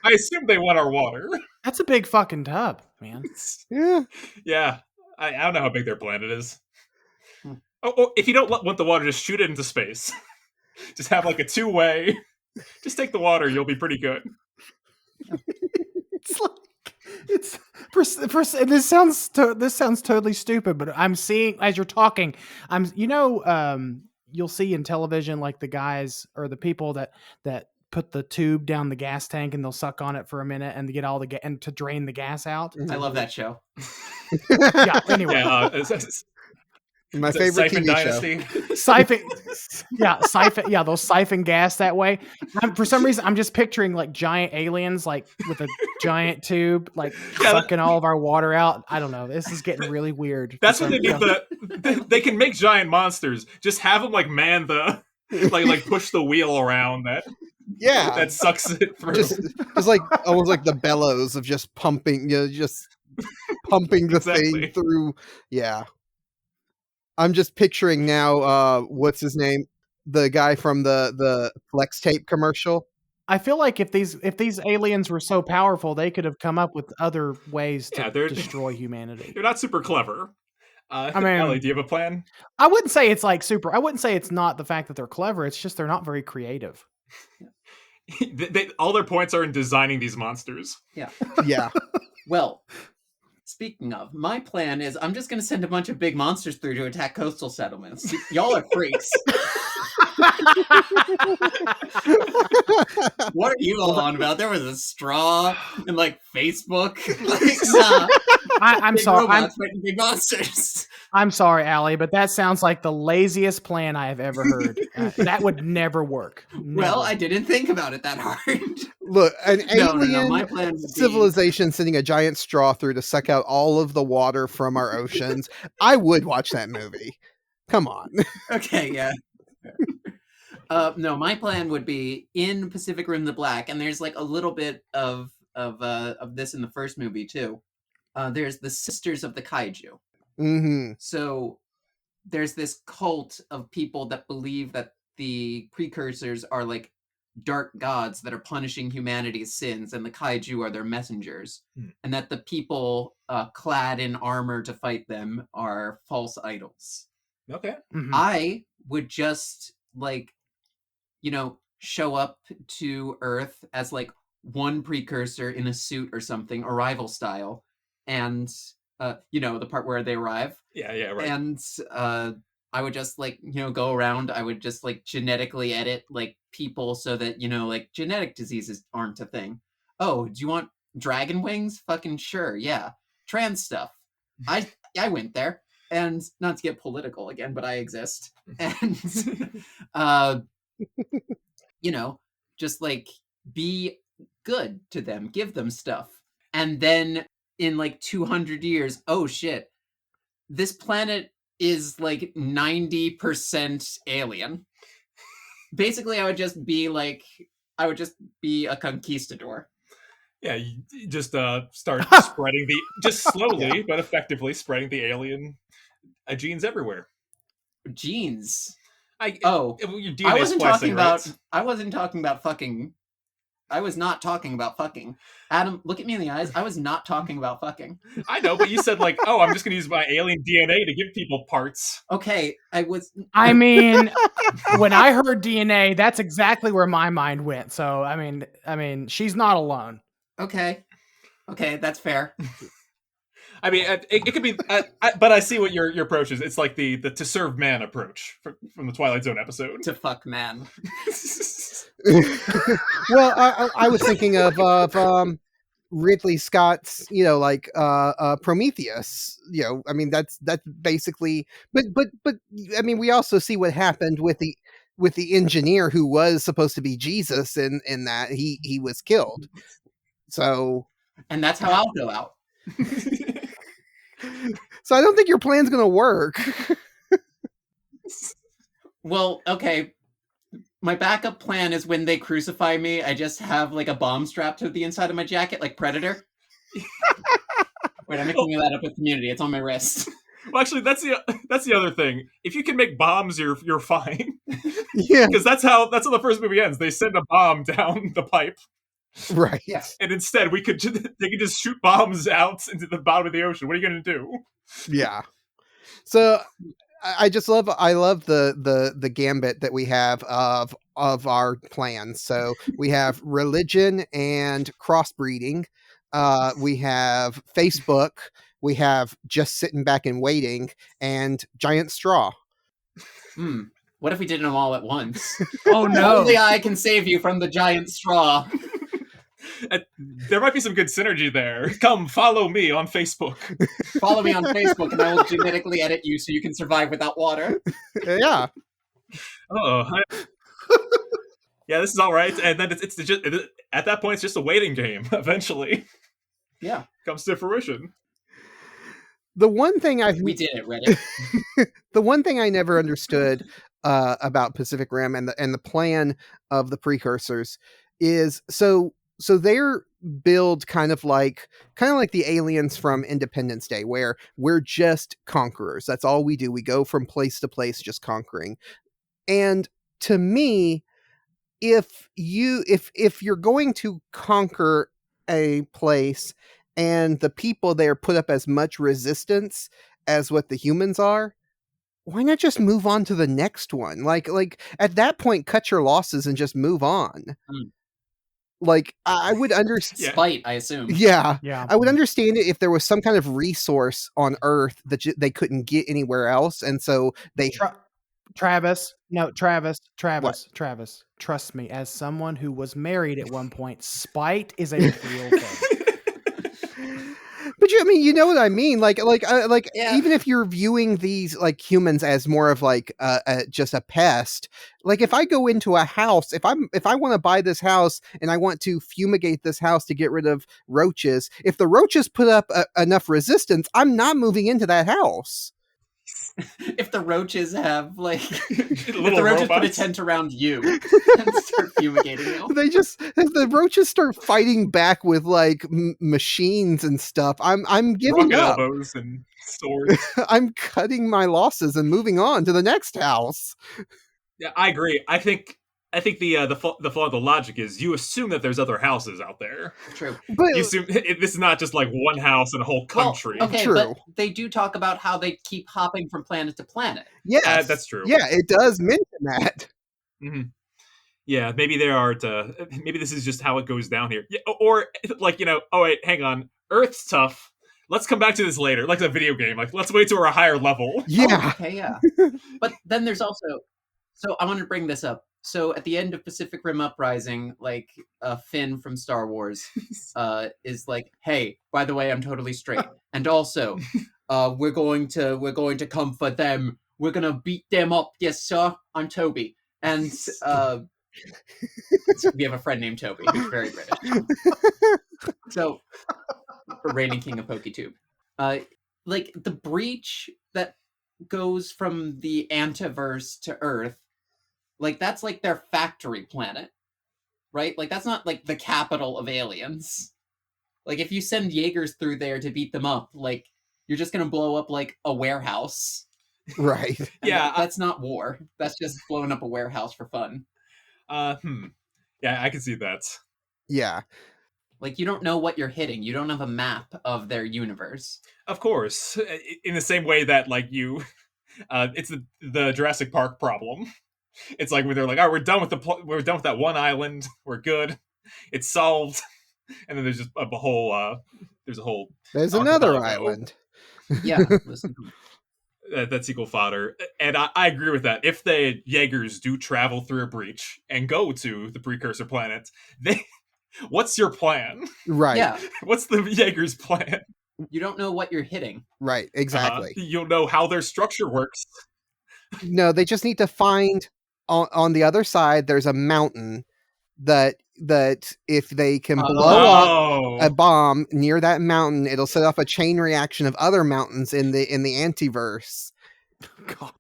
I assume they want our water. That's a big fucking tub, man. Yeah. I don't know how big their planet is. Oh, if you don't want the water, just shoot it into space. Just have like a 2-way. Just take the water, you'll be pretty good. It's this sounds totally stupid, but I'm seeing as you're talking, you'll see in television like the guys or the people that put the tube down the gas tank and they'll suck on it for a minute and to get all the and to drain the gas out. I love that show. Yeah. Anyway, My favorite Siphon TV Dynasty. show. siphon. Yeah, they'll siphon gas that way. For some reason, I'm just picturing like giant aliens, like with a giant tube, like sucking all of our water out. I don't know. This is getting really weird. That's what they need. They can make giant monsters. Just have them like man the like push the wheel around that sucks it through. Just like almost like the bellows of just pumping, just pumping the thing through. Yeah. I'm just picturing now, what's his name? The guy from the Flex Tape commercial. I feel like if these aliens were so powerful, they could have come up with other ways to destroy humanity. They're not super clever. I mean, Ellie, do you have a plan? I wouldn't say it's like super. I wouldn't say it's not the fact that they're clever. It's just they're not very creative. All their points are in designing these monsters. Yeah. Yeah. Well, speaking of, my plan is I'm just going to send a bunch of big monsters through to attack coastal settlements. Y'all are freaks. What are you all on about? There was a straw and like Facebook. I'm sorry. I'm fighting big monsters. I'm sorry, Allie, but that sounds like the laziest plan I have ever heard. That would never work. Never. Well, I didn't think about it that hard. Look, an alien My plan civilization sending a giant straw through to suck out all of the water from our oceans. I would watch that movie. Come on. Okay, yeah. No, my plan would be in Pacific Rim: The Black, and there's like a little bit of this in the first movie too. There's the Sisters of the Kaiju. Mm-hmm. So there's this cult of people that believe that the Precursors are like dark gods that are punishing humanity's sins, and the Kaiju are their messengers, and that the people clad in armor to fight them are false idols. Okay. Mm-hmm. I would just show up to Earth as like one precursor in a suit or something, Arrival style, and the part where they arrive. Yeah, right. And I would just go around. I would just genetically edit people so that genetic diseases aren't a thing. Oh, do you want dragon wings? Fucking sure, yeah. Trans stuff. I went there. And not to get political again, but I exist. And just be good to them, give them stuff. And then in 200 years, oh shit, this planet is 90% alien. Basically, I would just be a conquistador. Yeah, you just start spreading just slowly but effectively spreading the alien genes everywhere. Genes. Your DNA splicing, I wasn't talking about fucking. I was not talking about fucking. Adam, look at me in the eyes. I was not talking about fucking. I know, but you said I'm just going to use my alien DNA to give people parts. Okay, I mean, when I heard DNA, that's exactly where my mind went. So, I mean, she's not alone. Okay, that's fair. I mean, it could be, but I see what your approach is. It's like the to serve man approach from the Twilight Zone episode. To fuck man. Well, I was thinking of Ridley Scott's, Prometheus. I mean that's basically, but I mean we also see what happened with the engineer who was supposed to be Jesus, in that he was killed. So, and that's how I'll go out. So I don't think your plan's going to work. Well, okay. My backup plan is when they crucify me, I just have a bomb strapped to the inside of my jacket, like Predator. Wait, I'm mixing that up with Community. It's on my wrist. Well, actually, that's the other thing. If you can make bombs, you're fine. Yeah, because that's how the first movie ends. They send a bomb down the pipe. Right. Yeah. And instead, they could just shoot bombs out into the bottom of the ocean. What are you going to do? Yeah. So I love the gambit that we have of our plans. So we have religion and crossbreeding. We have Facebook. We have just sitting back and waiting, and giant straw. What if we did them all at once? Oh no! Only I can save you from the giant straw. There might be some good synergy there. Come, follow me on Facebook. Follow me on Facebook, and I will genetically edit you so you can survive without water. Yeah. Yeah, this is all right. And then it's just at that point, it's just a waiting game. Eventually, Yeah, comes to fruition. The one thing we did it, Reddit. the one thing I never understood about Pacific Rim and the plan of the Precursors is so they're build kind of like the aliens from Independence Day, where we're just conquerors. That's all we do. We go from place to place just conquering. And to me, if you're going to conquer a place and the people there put up as much resistance as what the humans are, why not just move on to the next one? Like at that point, cut your losses and just move on. Like I would understand. Spite, I assume. Yeah, Yeah. I would understand it if there was some kind of resource on Earth that they couldn't get anywhere else, and so they. Travis, trust me, as someone who was married at one point, spite is a real thing. But you know what I mean? Like, Yeah. even if you're viewing these like humans as more of like just a pest, like if I go into a house, if I want to buy this house and I want to fumigate this house to get rid of roaches, if the roaches put up enough resistance, I'm not moving into that house. If the roaches have if the Little roaches put a robots. tent around you and start fumigating you. If the roaches start fighting back with like machines and stuff, I'm giving Rocket up. elbows and swords. I'm cutting my losses and moving on to the next house. Yeah, I agree. I think the flaw of the logic is you assume that there's other houses out there. True. But You assume this is not just like one house in a whole country. Well, okay, True. but they do talk about how they keep hopping from planet to planet. yes, That's true. Yeah, it does mention that. Mm-hmm. Yeah, maybe they are. Maybe this is just how it goes down here. Yeah, or like oh wait, hang on. Earth's tough. Let's come back to this later, like a video game. Like let's wait till we're a higher level. Yeah. Oh, okay, yeah. But then there's also. So I want to bring this up. So at the end of Pacific Rim Uprising, like Finn from Star Wars is like, "Hey, by the way, I'm totally straight, and also, we're going to come for them. We're gonna beat them up, yes, sir. I'm Toby, and so we have a friend named Toby who's very British. So, reigning king of PokeTube, like the breach that goes from the Antiverse to Earth." Like, that's like their factory planet, right? Like, that's not like the capital of aliens. Like, if you send Jaegers through there to beat them up, like, you're just gonna blow up like a warehouse. Right. And Yeah, that's not war. That's just blowing up a warehouse for fun. Yeah, I can see that. Yeah. Like, you don't know what you're hitting. You don't have a map of their universe. Of course, in the same way that like it's the Jurassic Park problem. It's like where they're like, "Oh, we're done with that one island. We're good. It's solved." And then there's just a whole There's another archipelago. island. Yeah, listen. That's equal fodder, and I agree with that. If the Jaegers do travel through a breach and go to the precursor planet, what's your plan? Right. Yeah, What's the Jaegers' plan? you don't know what you're hitting. Right. Exactly. You'll know how their structure works. No, they just need to find on the other side. There's a mountain that if they can blow up a bomb near that mountain, it'll set off a chain reaction of other mountains in the antiverse. God.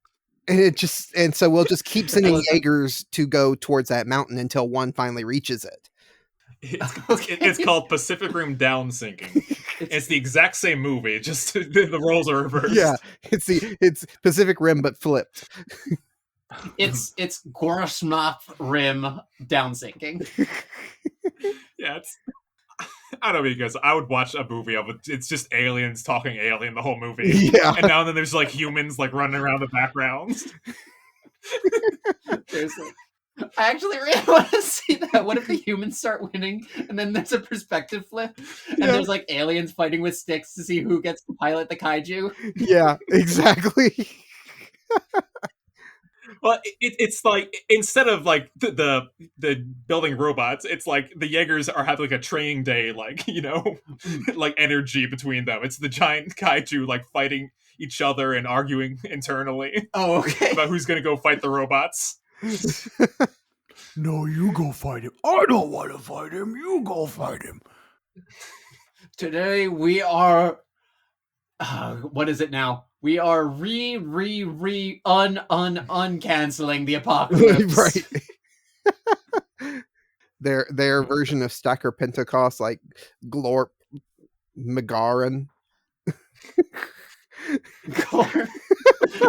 And so we'll just keep sending Jaegers to go towards that mountain until one finally reaches it. It's called Pacific Rim Down Sinking. It's the exact same movie, just the roles are reversed. Yeah, it's Pacific Rim but flipped. It's Gorosmath Rim down sinking. Yeah, I don't know because I would watch a movie of it. It's just aliens talking alien the whole movie. Yeah. And now and then there's like humans like running around the background. There's like, I actually really want to see that. What if the humans start winning, and then there's a perspective flip, and Yeah. there's like aliens fighting with sticks to see who gets to pilot the kaiju? Yeah, exactly. Well, it's like instead of like the building robots, it's like the Jaegers are having like a training day, like like energy between them. It's the giant kaiju like fighting each other and arguing internally Oh, okay. about who's gonna go fight the robots. No, you go fight him. I don't want to fight him. You go fight him. Today we are. What is it now? We are uncanceling the apocalypse. Right. Their version of Stacker Pentecost, like Glorp Megarin.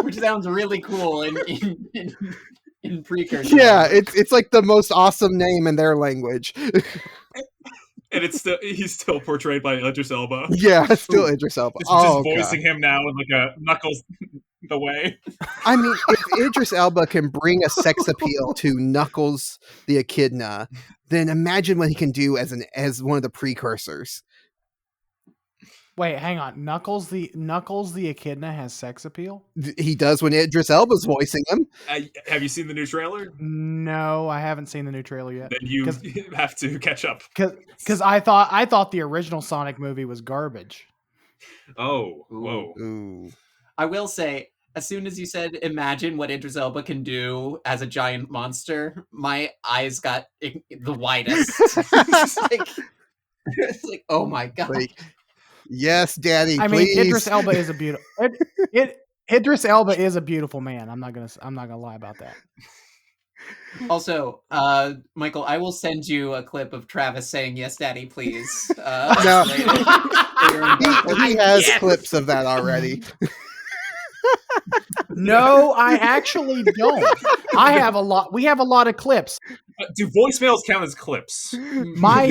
Which sounds really cool in Precursors. Yeah, it's like the most awesome name in their language. And he's still portrayed by Idris Elba. Yeah, still Idris Elba. Just voicing him now in like a Knuckles the way. I mean, if Idris Elba can bring a sex appeal to Knuckles the Echidna, then imagine what he can do as one of the Precursors. Wait, hang on. Knuckles the Echidna has sex appeal? He does when Idris Elba's voicing him. Have you seen the new trailer? No, I haven't seen the new trailer yet. Then you have to catch up. Because I thought the original Sonic movie was garbage. Oh, whoa. Ooh. I will say, as soon as you said, imagine what Idris Elba can do as a giant monster, my eyes got the widest. It's like, oh my god. Like, yes, Daddy. I please. mean, Idris Elba is a beautiful. Idris Elba is a beautiful man. I'm not gonna lie about that. Also, Michael, I will send you a clip of Travis saying "Yes, Daddy, please." No. He has clips of that already. No, I actually don't. I have a lot. We have a lot of clips. Do voicemails count as clips? My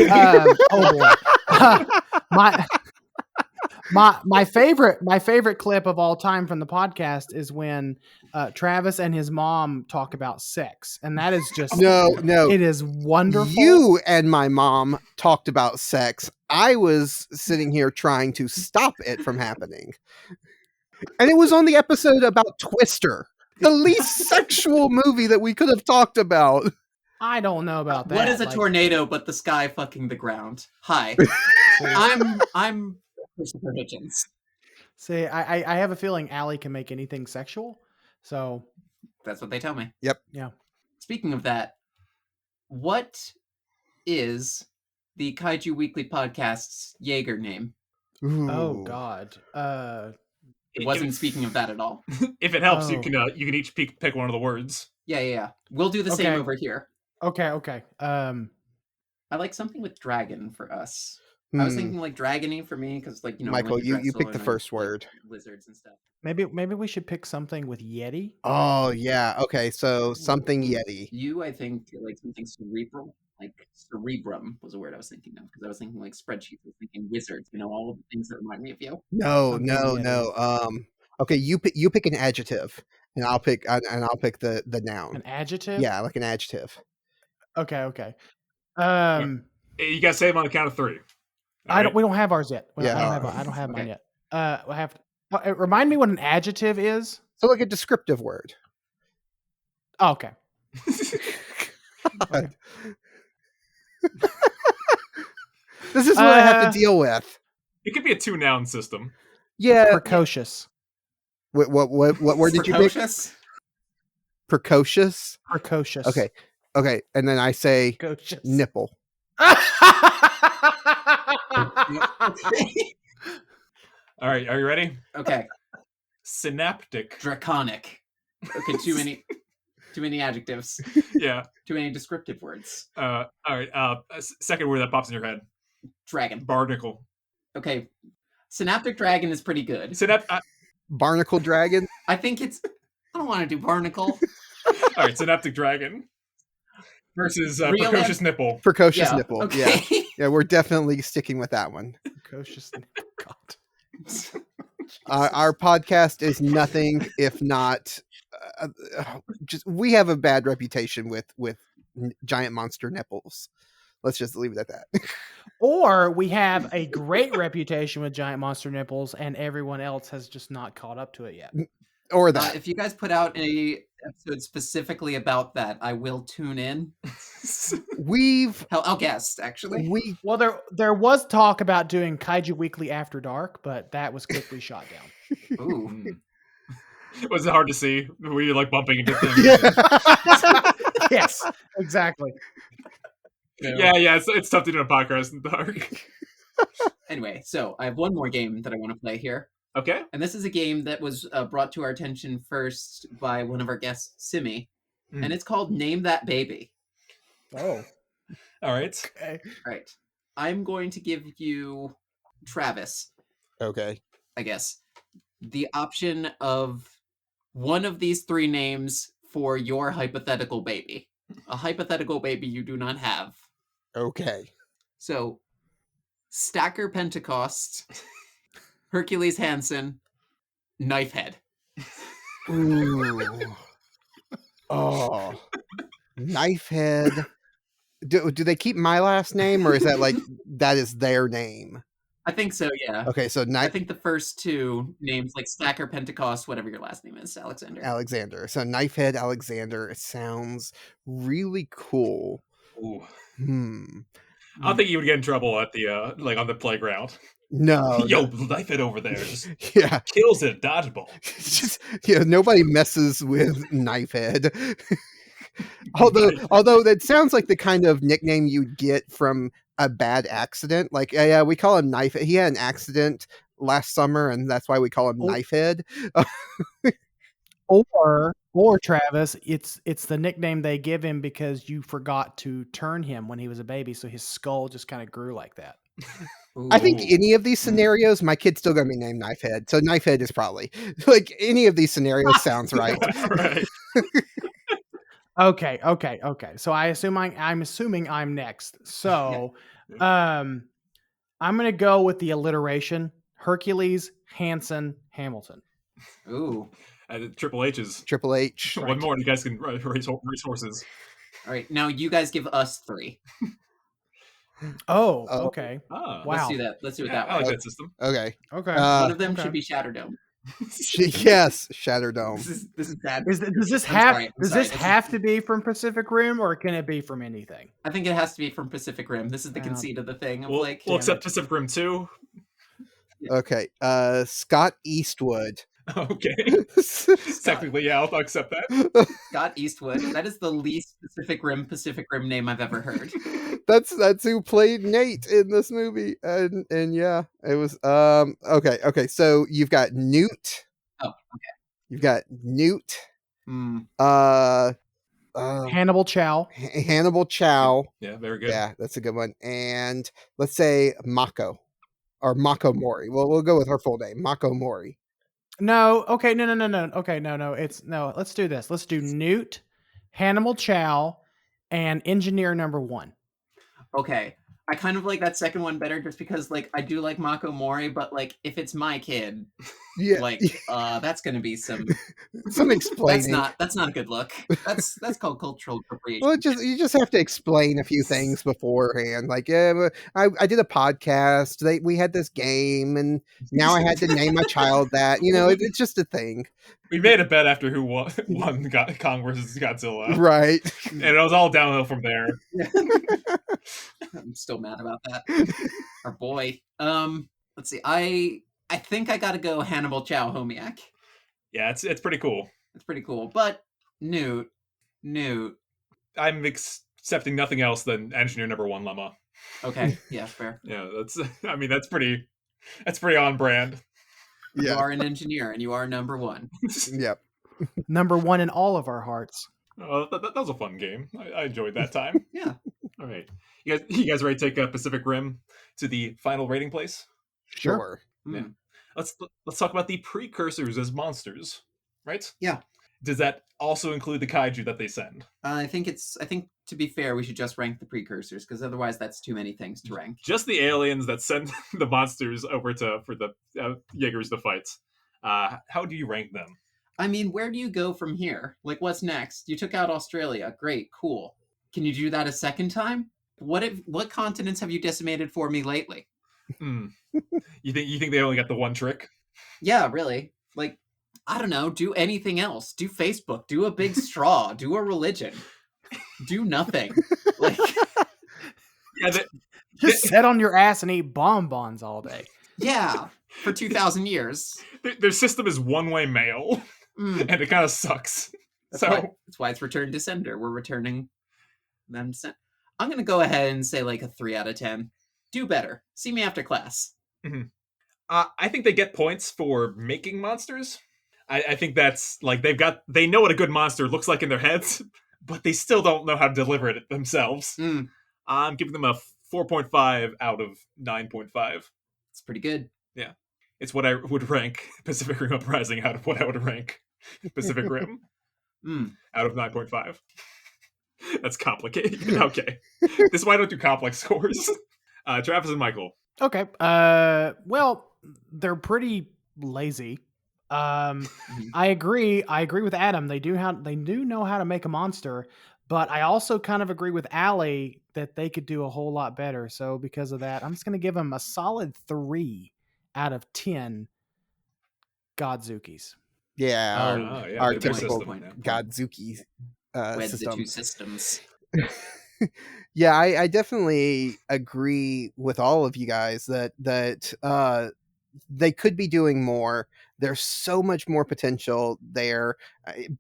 my favorite clip of all time from the podcast is when Travis and his mom talk about sex, and that is just No. It is wonderful. You and my mom talked about sex. I was sitting here trying to stop it from happening. And it was on the episode about Twister, the least sexual movie that we could have talked about. I don't know about that. What is a tornado but the sky fucking the ground? Hi, I'm Christopher Hitchens. See, I have a feeling Allie can make anything sexual, so That's what they tell me. Yep. Yeah. Speaking of that, what is the Kaiju Weekly podcast's Jaeger name? Ooh. Oh God. It wasn't speaking of that at all. If it helps, you Oh. can each pick one of the words. Yeah. We'll do the same Okay. over here. Okay. I like something with dragon for us. I was thinking like dragony for me because Michael, Wendy you Drexel pick the and first like word. lizards and stuff. maybe we should pick something with Yeti. Oh, yeah. Okay, so something Yeti. You, I think, like something cerebral, like cerebrum was a word I was thinking of because I was thinking like spreadsheets. I was thinking wizards. All of the things that remind me of you. No. Something Yeti. Okay, you pick an adjective, and I'll pick the noun. An adjective. Yeah, like an adjective. Okay. You gotta say them on the count of three. We don't have ours yet. Yeah, I don't have mine okay. yet. I have. Remind me what an adjective is. So like a descriptive word. Oh, okay. God. This is what I have to deal with. It could be a 2-noun system. Yeah. Precocious. What word did you pick? Precocious? Precocious. Precocious. Okay, and then I say Precocious. nipple. All right, are you ready? Okay. Synaptic. Draconic. Okay, too many adjectives. Yeah. Too many descriptive words. All right. Second word that pops in your head. Dragon. Barnacle. Okay. Synaptic dragon is pretty good. Barnacle dragon. I think it's. I don't want to do barnacle. All right, synaptic dragon versus Real precocious nipple. Precocious Yeah, nipple. okay. Yeah, we're definitely sticking with that one. Precocious. God. Our podcast is nothing if not just we have a bad reputation with giant monster nipples. Let's just leave it at that. Or we have a great reputation with giant monster nipples, and everyone else has just not caught up to it yet. Or that. If you guys put out a episode specifically about that, I will tune in. We've Hell, I'll guest actually. we Well, there was talk about doing Kaiju Weekly After Dark, but that was quickly shot down. Ooh. Was it hard to see? Were you like bumping into things? yeah. Yes, exactly. Yeah, it's tough to do a podcast in the dark. Anyway, so I have one more game that I want to play here. Okay. And this is a game that was brought to our attention first by one of our guests, Simi. And it's called Name That Baby. Oh. All right. Okay. All right. I'm going to give you, Travis, Okay. I guess, the option of one of these three names for your hypothetical baby. A hypothetical baby you do not have. Okay. So, Stacker Pentecost, Hercules Hansen, Knifehead. Ooh. Oh. Knifehead. Do they keep my last name, or is that like that is their name? I think so, yeah. Okay, so I think the first two names, like Stacker Pentecost, whatever your last name is, Alexander. Alexander. So Knifehead Alexander. It sounds really cool. Ooh. I I don't think you would get in trouble at the like on the playground. No. Yo, knife it over there. Just Yeah. kills it. Dodgeball. Just nobody messes with Knifehead. although that sounds like the kind of nickname you'd get from a bad accident. Like, yeah, we call him Knifehead. He had an accident last summer, and that's why we call him Knifehead. Or Travis, it's the nickname they give him because you forgot to turn him when he was a baby, so his skull just kind of grew like that. I think any of these scenarios, my kid's still going to be named Knifehead. So Knifehead is probably like any of these scenarios sounds right. Right. Okay. So I'm assuming I'm next. So, I'm gonna go with the alliteration: Hercules, Hansen, Hamilton. Ooh. Triple H's. Triple H. One more, and you guys can race horses. All right, now you guys give us three. Oh, Oh. okay. Ah, Wow. Let's do that. Let's do it yeah, that I way. like that system. Okay. Okay. One of them okay. should be Shatterdome. Yes, Shatterdome. This is bad. Does this I'm have sorry, I'm does sorry, this have to be from Pacific Rim, or can it be from anything? I think it has to be from Pacific Rim. This is the conceit of the thing. Of We'll like, accept Pacific Rim 2. Okay. Scott Eastwood. Okay. Scott, Technically, yeah, I'll accept that. Scott Eastwood. That is the least Pacific Rim name I've ever heard. That's who played Nate in this movie. And yeah, it was okay. So you've got Newt. Oh, okay. You've got Newt. Hannibal Chow. Hannibal Chow. Yeah, very good. Yeah, that's a good one. And let's say Mako or Mako Mori. Well, we'll go with her full name, Mako Mori. No, okay, no. Okay, no. Let's do this. Let's do Newt, Hannibal Chow, and Engineer Number 1. Okay. I kind of like that second one better just because like I do like Mako Mori, but like if it's my kid, Yeah, like that's gonna be some explaining. That's not a good look. That's called cultural appropriation. Well, you just have to explain a few things beforehand. Like, yeah, but I did a podcast. We had this game, and now I had to name my child that. It's just a thing. We made a bet after who won Kong versus Godzilla. Right. And it was all downhill from there. I'm still mad about that. Our boy. Let's see. I think I gotta go Hannibal Chow Homiak. Yeah, it's pretty cool. It's pretty cool. But Newt. I'm accepting nothing else than Engineer Number 1 Lemma. Okay. Yeah, fair. Yeah, that's pretty on brand. You Yeah. are an engineer and you are number 1. Yep. Number 1 in all of our hearts. That was a fun game. I enjoyed that time. Yeah. All right. You guys ready to take Pacific Rim to the final rating place? Sure. Yeah. Let's talk about the precursors as monsters, right? Yeah. Does that also include the kaiju that they send? I think to be fair, we should just rank the precursors because otherwise that's too many things to rank. Just the aliens that send the monsters over for the Jaegers to fight. How do you rank them? I mean, where do you go from here? Like, what's next? You took out Australia. Great, cool. Can you do that a second time? What continents have you decimated for me lately? Hmm. You think they only got the one trick? Yeah, really. Like, I don't know, do anything else. Do Facebook, do a big straw, do a religion. Do nothing. Like, Yeah, Just sit on your ass and eat bonbons all day. yeah, for 2,000 years. their system is one-way mail, Mm, and it kind of sucks. that's why it's Return to Sender. We're returning them. I'm going to go ahead and say like a 3 out of 10. Do better. See me after class. I think they get points for making monsters. I think that's like they know what a good monster looks like in their heads, but they still don't know how to deliver it themselves. Mm, I'm giving them a 4.5 out of 9.5. it's pretty good. Yeah. It's what I would rank Pacific Rim Uprising out of what I would rank Pacific Rim out of 9.5. That's complicated. Okay. This is why I don't do complex scores. Travis and Michael. Okay. Well, they're pretty lazy. I agree with Adam. They do know how to make a monster, but I also kind of agree with Allie that they could do a whole lot better. So because of that, I'm just going to give them a solid 3 out of 10 Godzukis. Yeah, Yeah, our their typical system, yeah. Godzuki Wed the system. two systems. Yeah, I definitely agree with all of you guys that they could be doing more. There's so much more potential there,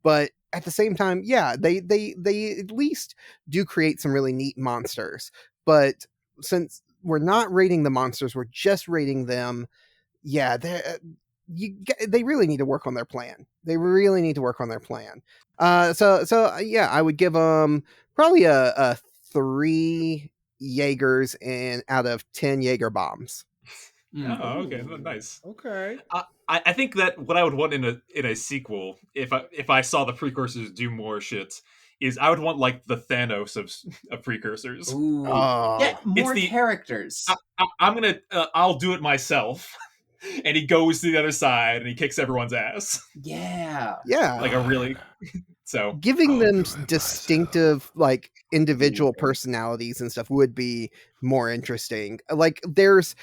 but at the same time, yeah, they at least do create some really neat monsters. But since we're not rating the monsters, we're just rating them. Yeah, they really need to work on their plan. They really need to work on their plan. So yeah, I would give them probably a 3 Jaegers and out of 10 Jaeger bombs. Oh, okay, nice. Okay. I think that what I would want in a sequel, if I saw the Precursors do more shit, is I would want like the Thanos of Precursors. Ooh. Oh. Yeah, more the- characters. I'm gonna I'll do it myself, and he goes to the other side and he kicks everyone's ass. Yeah. Yeah. Like a really so Giving I'll them do it distinctive like individual personalities and stuff would be more interesting. Like there's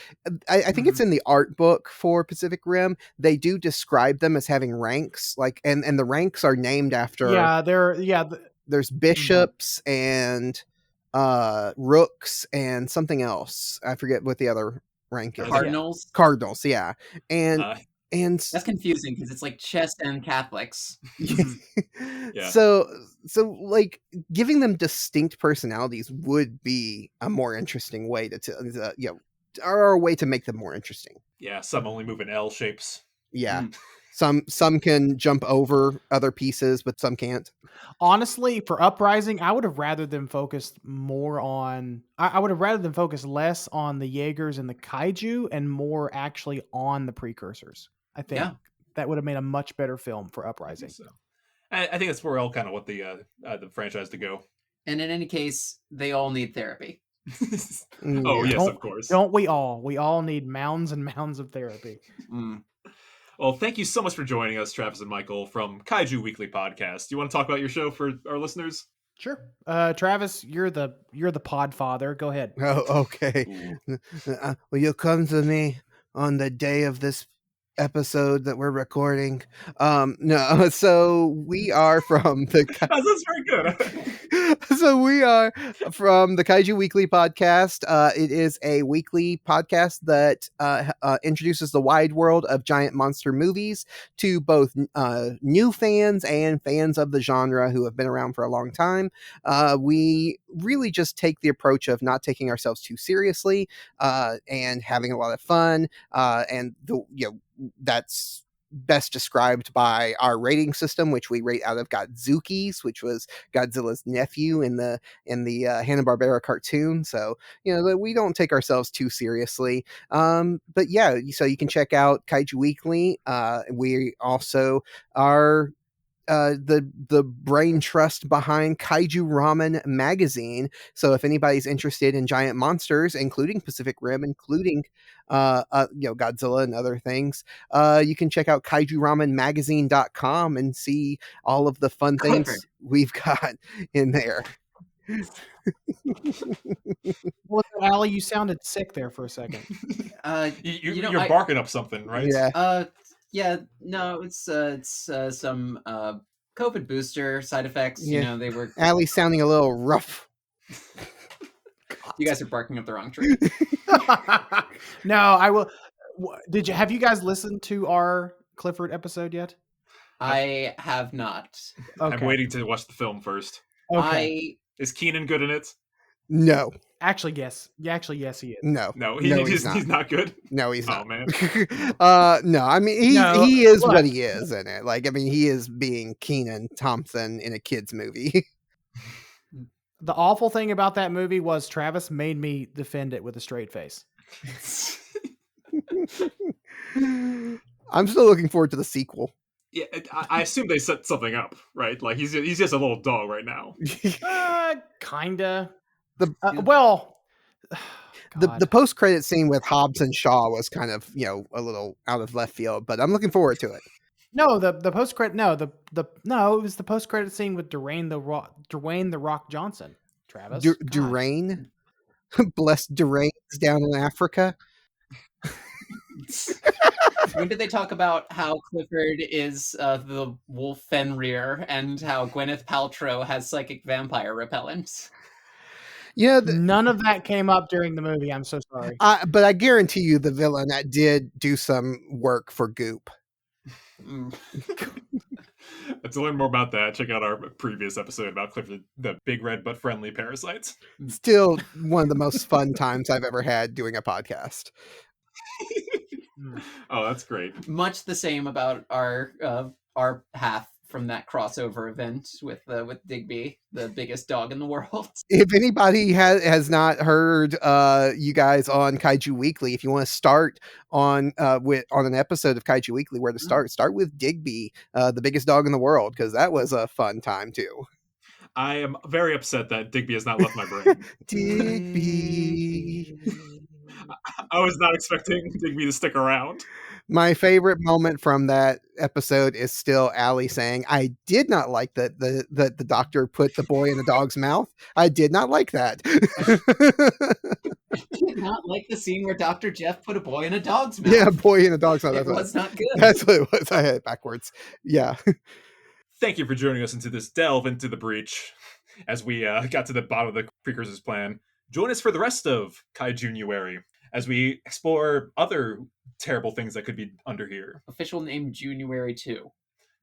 I think it's in the art book for Pacific Rim, they do describe them as having ranks, like and the ranks are named after there's bishops and rooks and something else. I forget what the other rank is. Cardinals. Cardinals, yeah. And that's confusing because it's like chess and Catholics. Yeah. So like giving them distinct personalities would be a more interesting way to or a way to make them more interesting. Yeah, some only move in L shapes. Yeah. Some can jump over other pieces, but some can't. Honestly, for Uprising, I would have rather them focused more on. I would have rather them focus less on the Jaegers and the Kaiju and more actually on the Precursors. I think that would have made a much better film for Uprising. So, I think that's where all kind of what the franchise to go. And in any case, they all need therapy. Oh yes, of course. Don't we all? We all need mounds and mounds of therapy. Well, thank you so much for joining us, Travis and Michael from Kaiju Weekly Podcast. Do you want to talk about your show for our listeners? Sure. Travis, you're the pod father. Go ahead. Oh, okay. Will you come to me on the day of this episode that we're recording? No, so we are from the That's very good. So we are from the Kaiju Weekly Podcast. It is a weekly podcast that introduces the wide world of giant monster movies to both new fans and fans of the genre who have been around for a long time. We really just take the approach of not taking ourselves too seriously and having a lot of fun. And that's best described by our rating system, which we rate out of Godzukis, which was Godzilla's nephew in the Hanna-Barbera cartoon. So we don't take ourselves too seriously. But yeah, so you can check out Kaiju Weekly. We also are the brain trust behind Kaiju Ramen magazine. So if anybody's interested in giant monsters, including Pacific Rim, including Godzilla and other things, you can check out kaijuramenmagazine.com and see all of the fun Clifford. things we've got in there. Well, Allie, you sounded sick there for a second. You're barking up something, right? Yeah. No, it's some COVID booster side effects. Yeah. You know, they were. Allie's sounding a little rough. You guys are barking up the wrong tree. No, I will. Have you guys listened to our Clifford episode yet? I have not. Okay. I'm waiting to watch the film first. Okay. Is Keenan good in it? No. Actually, yes. Yes, he is. No. He's not good. No, he's Oh not. man. No, I mean he is what he is in it. Like, I mean, he is being Kenan Thompson in a kid's movie. The awful thing about that movie was Travis made me defend it with a straight face. I'm still looking forward to the sequel. Yeah, I assume they set something up, right? Like he's just a little dog right now. Kinda. The post-credit scene with Hobbs and Shaw was kind of, a little out of left field, but I'm looking forward to it. No, the post credit. No, it was the post credit scene with Dwayne the Rock Johnson. Travis, Dwayne, bless Dwayne's down in Africa. When did they talk about how Clifford is the wolf Fenrir and how Gwyneth Paltrow has psychic vampire repellent? Yeah, none of that came up during the movie. I'm so sorry. But I guarantee you, the villain that did do some work for Goop. To learn more about that, check out our previous episode about Clifford, the big red but friendly parasites. Still one of the most fun times I've ever had doing a podcast. Oh, that's great. Much the same about our path from that crossover event with Digby, the biggest dog in the world. If anybody has not heard you guys on Kaiju Weekly, if you want to start on an episode of Kaiju Weekly, where to start with Digby, the biggest dog in the world, because that was a fun time too. I am very upset that Digby has not left my brain. Digby. I was not expecting Digby to stick around. My favorite moment from that episode is still Allie saying, "I did not like that the doctor put the boy in the dog's mouth. I did not like that." I did not like the scene where Dr. Jeff put a boy in a dog's mouth. Yeah, boy in a dog's mouth. It was not good. That's what it was. I had it backwards. Yeah. Thank you for joining us into this delve into the breach as we got to the bottom of the Precursors plan. Join us for the rest of Kaiju-Nuary as we explore other terrible things that could be under here. Official name January 2.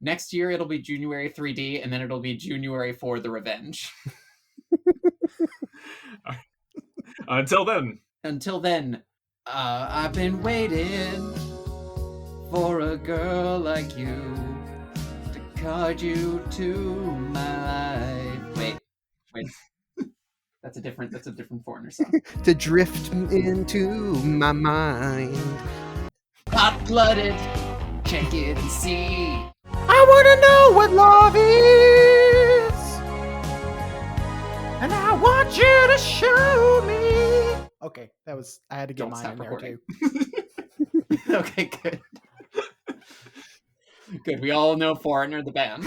Next year it'll be January 3D, and then it'll be January for the Revenge. Until then, I've been waiting for a girl like you to card you to my life. Wait. That's a different foreigner song. To drift into my mind. Hot-blooded, check it and see. I want to know what love is, and I want you to show me. Okay, I had to get mine in there too. Okay, good. Good, we all know Foreigner, the band.